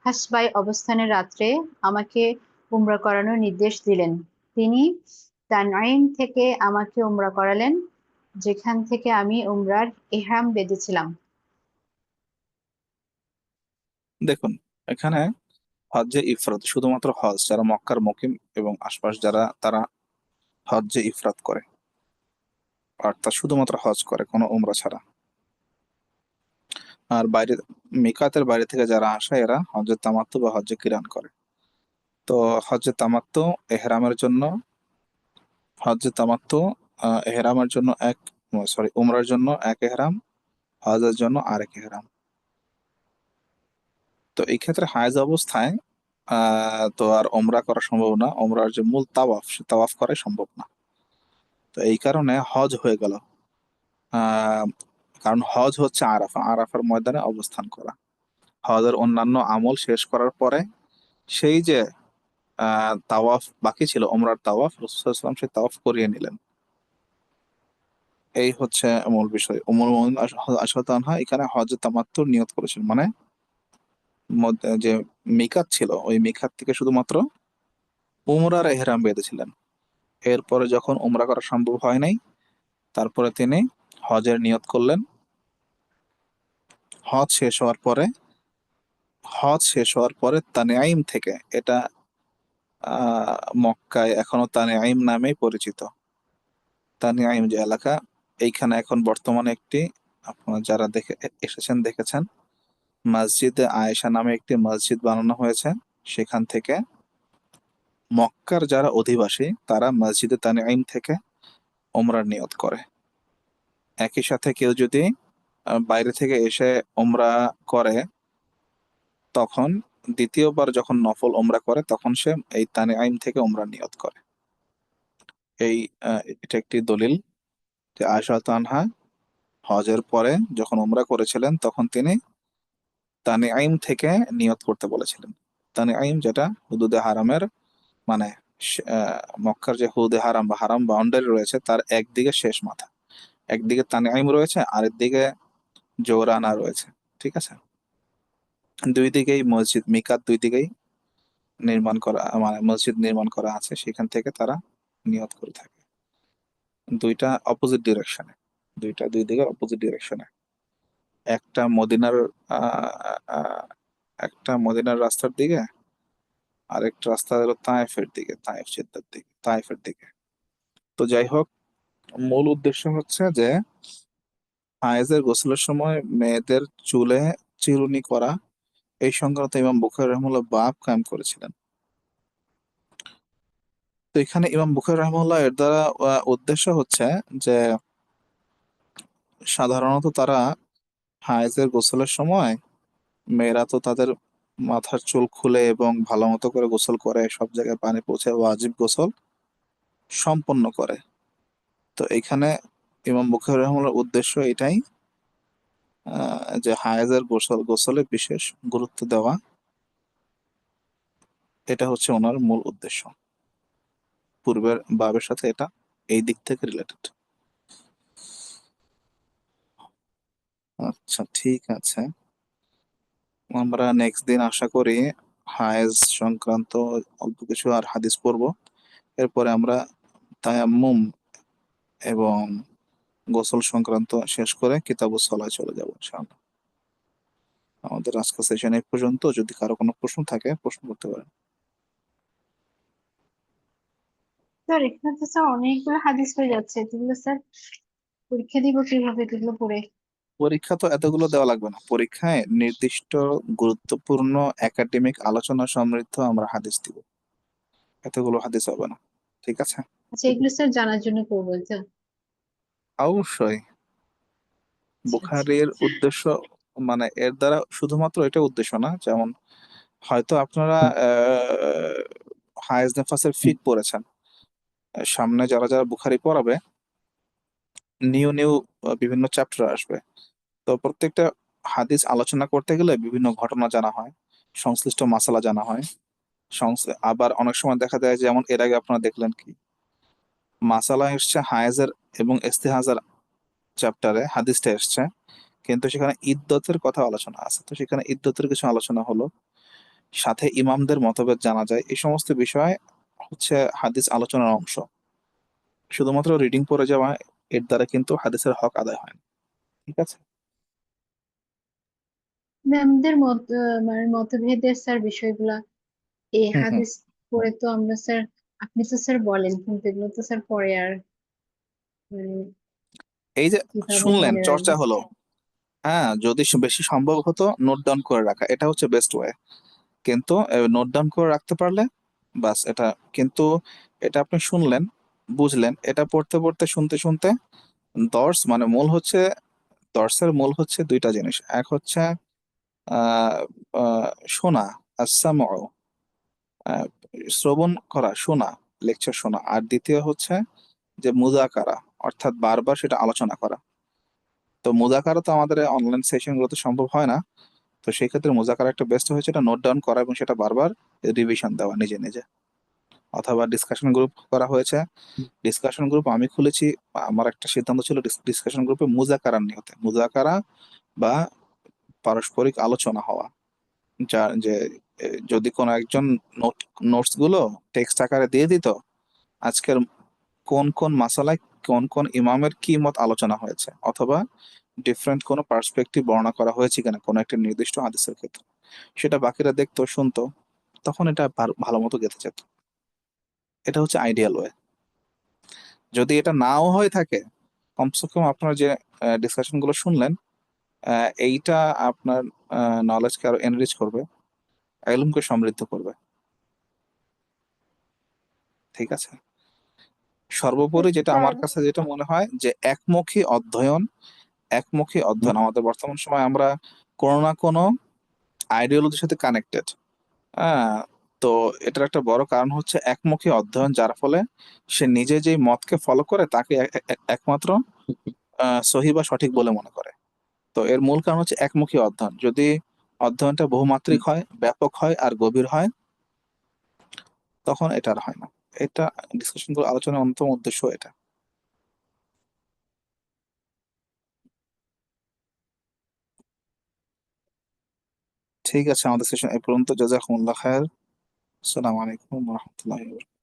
হাসবাই অবস্থানের রাত্রে আমাকে উমরা করানোর নির্দেশ দিলেন। তিনি তানঈম থেকে আমাকে উমরা করালেন, যেখান থেকে আমি উমরার ইহরাম বেঁধেছিলাম। দেখুন, এখানে হজ্জে ইফরাত শুধুমাত্র হজ যারা মক্কার মুকিম এবং আশপাশ যারা, তারা হজ্জে ইফরাত করে, অর্থাৎ শুধুমাত্র হজ করে কোনো উমরা ছাড়া। আর বাইরে মিকাতের বাইরে থেকে যারা আসে এরা হজ্জে তামাত্তু বা হজ্জে কিরান করে। তো হজ্জে তামাত্তু এহরামের জন্য, হজ্জে তামাত্তু এহরামের জন্য এক, সরি, উমরার জন্য এক এহরাম, হজের জন্য আরেক এহরাম। তো এই ক্ষেত্রে হায়েজ অবস্থায় তো আর ওমরা করা সম্ভব না, ওমরার যে মূল তাওয়াফ সে তাওয়াফ করাই সম্ভব না। তো এই কারণে হজ হয়ে গেল। আহ কারণ হজ হচ্ছে আরাফা, আরাফার ময়দানে অবস্থান করা। হজের অন্যান্য আমল শেষ করার পরে সেই যে তাওয়াফ বাকি ছিল, ওমরার তাওয়াফ, রাসূলুল্লাহ সাল্লাল্লাহু আলাইহি ওয়াসাল্লাম সেই তাওয়াফ করিয়ে নিলেন। এই হচ্ছে মূল বিষয়। উম্মুল মুমিনিন আয়েশা রাদিয়াল্লাহু আনহা এখানে হজে তামাত্তুর নিয়ত করেছেন, মানে যে মিকাত ছিল ওই মিকাত থেকে শুধুমাত্র উমরার এহরাম বেঁধেছিলেন। এরপরে যখন উমরা করা সম্ভব হয় নাই, তারপরে তিনি হজের নিয়ত করলেন। হজ শেষ হওয়ার পরে, হজ শেষ হওয়ার পরে তানঈম থেকে, এটা মক্কায় এখনো তানঈম নামেই পরিচিত। তানঈম যে এলাকা, এইখানে এখন বর্তমানে একটি, আপনারা যারা এসেছেন দেখেছেন, মসজিদে আয়েশা নামে একটি মসজিদ বানানো হয়েছে। সেখান থেকে মক্কার যারা অধিবাসী তারা মসজিদে তানঈম থেকে ওমরার নিয়ত করে। একই সাথে কেউ যদি বাইরে থেকে এসে ওমরা করে, তখন দ্বিতীয়বার যখন নফল ওমরা করে তখন সে এই তানঈম থেকে ওমরা নিয়ত করে। এই এটা একটি দলিল যে আয়েশা আনহা হজের পরে যখন ওমরা করেছিলেন তখন তিনি তানিআইম থেকে নিয়ত করতে বলেছিলেন। তানিআইম যেটা হুদুদে হারামের মানে মক্কার যে হুদুদে হারাম বা হারাম বাউন্ডারি রয়েছে তার একদিকে শেষ মাথা, একদিকে তানিআইম রয়েছে, আরেক দিকে জোরানা রয়েছে। ঠিক আছে, দুই দিকেই মসজিদ, মিকাত দুই দিকেই নির্মাণ করা, মানে মসজিদ নির্মাণ করা আছে, সেখান থেকে তারা নিয়ত করে থাকে। দুইটা অপোজিট ডিরেকশনে, দুই দিকে অপোজিট ডিরেকশনে। একটা মদিনার আহ, আহ, একটা মদিনার রাস্তার দিকে, আরেকটা রাস্তা হলো তায়েফের দিকে, তায়েফ জেদ্দার দিকে, তায়েফের দিকে। তো যাই হোক, মূল উদ্দেশ্য হচ্ছে যে হায়েজের গোসলের সময় মেয়েদের চুলে চিরুনি করা, এই সংক্রান্ত ইমাম বুখারী রাহিমাহুল্লাহ বাব কায়েম করেছিলেন। তো এখানে ইমাম বুখারী রাহিমাহুল্লাহ এর দ্বারা উদ্দেশ্য হচ্ছে যে সাধারণত তারা হায়েজের গোসলের সময়, মেয়েরা তো তাদের মাথার চুল খুলে এবং ভালো মতো করে গোসল করে, সব জায়গায় পানি পৌঁছে ওয়াজিব গোসল সম্পন্ন করে। তো এখানে ইমাম বুখারী রাহিমাহুল্লাহর উদ্দেশ্য এটাই, যে হায়েজের গোসলে বিশেষ গুরুত্ব দেওয়া, এটা হচ্ছে ওনার মূল উদ্দেশ্য। পূর্বের বাবের সাথে এটা এই দিক থেকে রিলেটেড। আচ্ছা, ঠিক আছে, আমরা নেক্সট দিন আশা করি হায়েজ সংক্রান্ত অল্প কিছু আর হাদিস পড়বো। এরপরে আমরা তায়াম্মুম এবং গোসল সংক্রান্ত শেষ করে কিতাবুস সালাহ চলে যাবো ইনশাআল্লাহ। আমাদের আজকের সেশন এই পর্যন্ত। যদি কারো কোনো প্রশ্ন থাকে প্রশ্ন করতে পারেন। স্যার এখানে তো স্যার অনেকগুলো হাদিস হয়ে যাচ্ছে, এগুলো স্যার পরীক্ষা দিব কিভাবে এগুলো পড়ে? পরীক্ষা তো এতগুলো দেওয়া লাগবে না, পরীক্ষায় নির্দিষ্ট গুরুত্বপূর্ণ একাডেমিক আলোচনা সমৃদ্ধ আমরা হাদিস দিব, এতগুলো হাদিস হবে না। ঠিক আছে, আচ্ছা, এগুলো স্যার জানার জন্য করবো তো? অবশ্যই। আচ্ছা আচ্ছা। বুখারীর উদ্দেশ্য মানে এর দ্বারা শুধুমাত্র এটা উদ্দেশ্য না, যেমন হয়তো আপনারা হায়েজ নেফাসের ফিক পড়েছেন, সামনে যারা যারা বুখারী পড়াবে নিউ নিউ বিভিন্ন চ্যাপ্টার আসবে। তো প্রত্যেকটা হাদিস আলোচনা করতে গেলে বিভিন্ন ঘটনা জানা হয়, সংশ্লিষ্ট মাসালা জানা হয়। আবার অনেক সময় দেখা যায়, যেমন এর আগে আপনারা দেখলেন কি মাসালা এসছে হায়েজের এবং ইস্তিহাজার চ্যাপ্টারে, হাদিসটা এসছে, কিন্তু সেখানে ইদ্দতের কথা আলোচনা আছে, তো সেখানে ইদ্দতের কিছু আলোচনা হলো, সাথে ইমামদের মতভেদ জানা যায়। এই সমস্ত বিষয় হচ্ছে হাদিস আলোচনার অংশ। শুধুমাত্র রিডিং পড়ে যাওয়া এর দ্বারা কিন্তু হাদিসের হক আদায় হয় না। ঠিক আছে। ম্যামদের মানে মতভেদের স্যার বিষয়গুলা এই হুম হুম। হাদিস পড়ে তো আমরা স্যার, আপনি তো স্যার বলেন কিন্তু এগুলো তো স্যার পরে আর মানে এই যে কিভাবে শুনলেন, মনে রাখবো? চর্চা হলো, হ্যাঁ, যদি বেশি সম্ভব হতো নোট ডাউন করে রাখা, এটা হচ্ছে বেস্ট ওয়ে। কিন্তু নোট ডাউন করে রাখতে পারলে বাস এটা, কিন্তু এটা আপনি শুনলেন, বুঝলেন, এটা পড়তে পড়তে শুনতে শুনতে দর্স মানে মূল হচ্ছে, দর্সের মূল হচ্ছে দুইটা জিনিস। এক হচ্ছে আহ আহ, শোনা, আসামাউ, আহ, শ্রবণ করা, শোনা, লেকচার শোনা। আর দ্বিতীয় হচ্ছে যে মুযাকারা, অর্থাৎ বারবার সেটা আলোচনা করা। তো মুযাকারা তো আমাদের অনলাইন সেশন গুলোতে সম্ভব হয় না, তো সেই ক্ষেত্রে মুযাকারা একটা বেস্ট হয়েছে, এটা নোট ডাউন করা এবং সেটা বারবার রিভিশন দেওয়া নিজে নিজে, অথবা ডিসকাশন গ্রুপ করা হয়েছে। ডিসকাশন গ্রুপ আমি খুলেছি, আমার একটা সিদ্ধান্ত ছিল ডিসকাশন গ্রুপে মুযাকারা নিয়তে, মুযাকারা বা পারস্পরিক আলোচনা হওয়া, যা যে যদি কোনো একজন নোটস গুলো টেক্সট আকারে দিয়ে দিত, আজকের কোন কোন মাসালায় কোন কোন ইমামের কি মত আলোচনা হয়েছে, অথবা ডিফারেন্ট কোনো পার্সপেক্টিভ বর্ণনা করা হয়েছে কিনা কোনো একটা নির্দিষ্ট হাদিসের ক্ষেত্রে, সেটা বাকিরা দেখতো, শুনতো, তখন এটা ভালো মতো গেঁথে যেত। এটা হচ্ছে আইডিয়াল ওয়ে। যদি এটা নাও হয়ে থাকে, কমসে কম আপনার যে ডিসকাশন গুলো শুনলেন, এইটা আপনার নলেজকে আরো এনরিচ করবে, এলমকে সমৃদ্ধ করবে। ঠিক আছে। সর্বোপরি যেটা স্যার আমার কাছে যেটা মনে হয় যে একমুখী অধ্যয়ন, একমুখী অধ্যয়ন আমাদের বর্তমান সময় আমরা কোনো না কোনো আইডিওলজির সাথে কানেক্টেড। হ্যাঁ, তো এটার একটা বড় কারণ হচ্ছে একমুখী অধ্যয়ন, যার ফলে সে নিজে যেই মতকে ফলো করে তাকে একমাত্র সহি বা সঠিক বলে মনে করে। তো এর মূল কারণ হচ্ছে একমুখী অধ্যয়ন। যদি অধ্যয়নটা বহুমাত্রিক হয়, ব্যাপক হয় আর গভীর হয়, তখন এটা আর হয় না। এটা ডিসকাশন করে আলোচনার অন্যতম উদ্দেশ্য এটা। ঠিক আছে, আমাদের সেশন এ পর্যন্ত। জাযাকুমুল্লাহ খায়ের। আসসালামু আলাইকুম ওয়া রাহমাতুল্লাহি ওয়া বারাকাতুহু।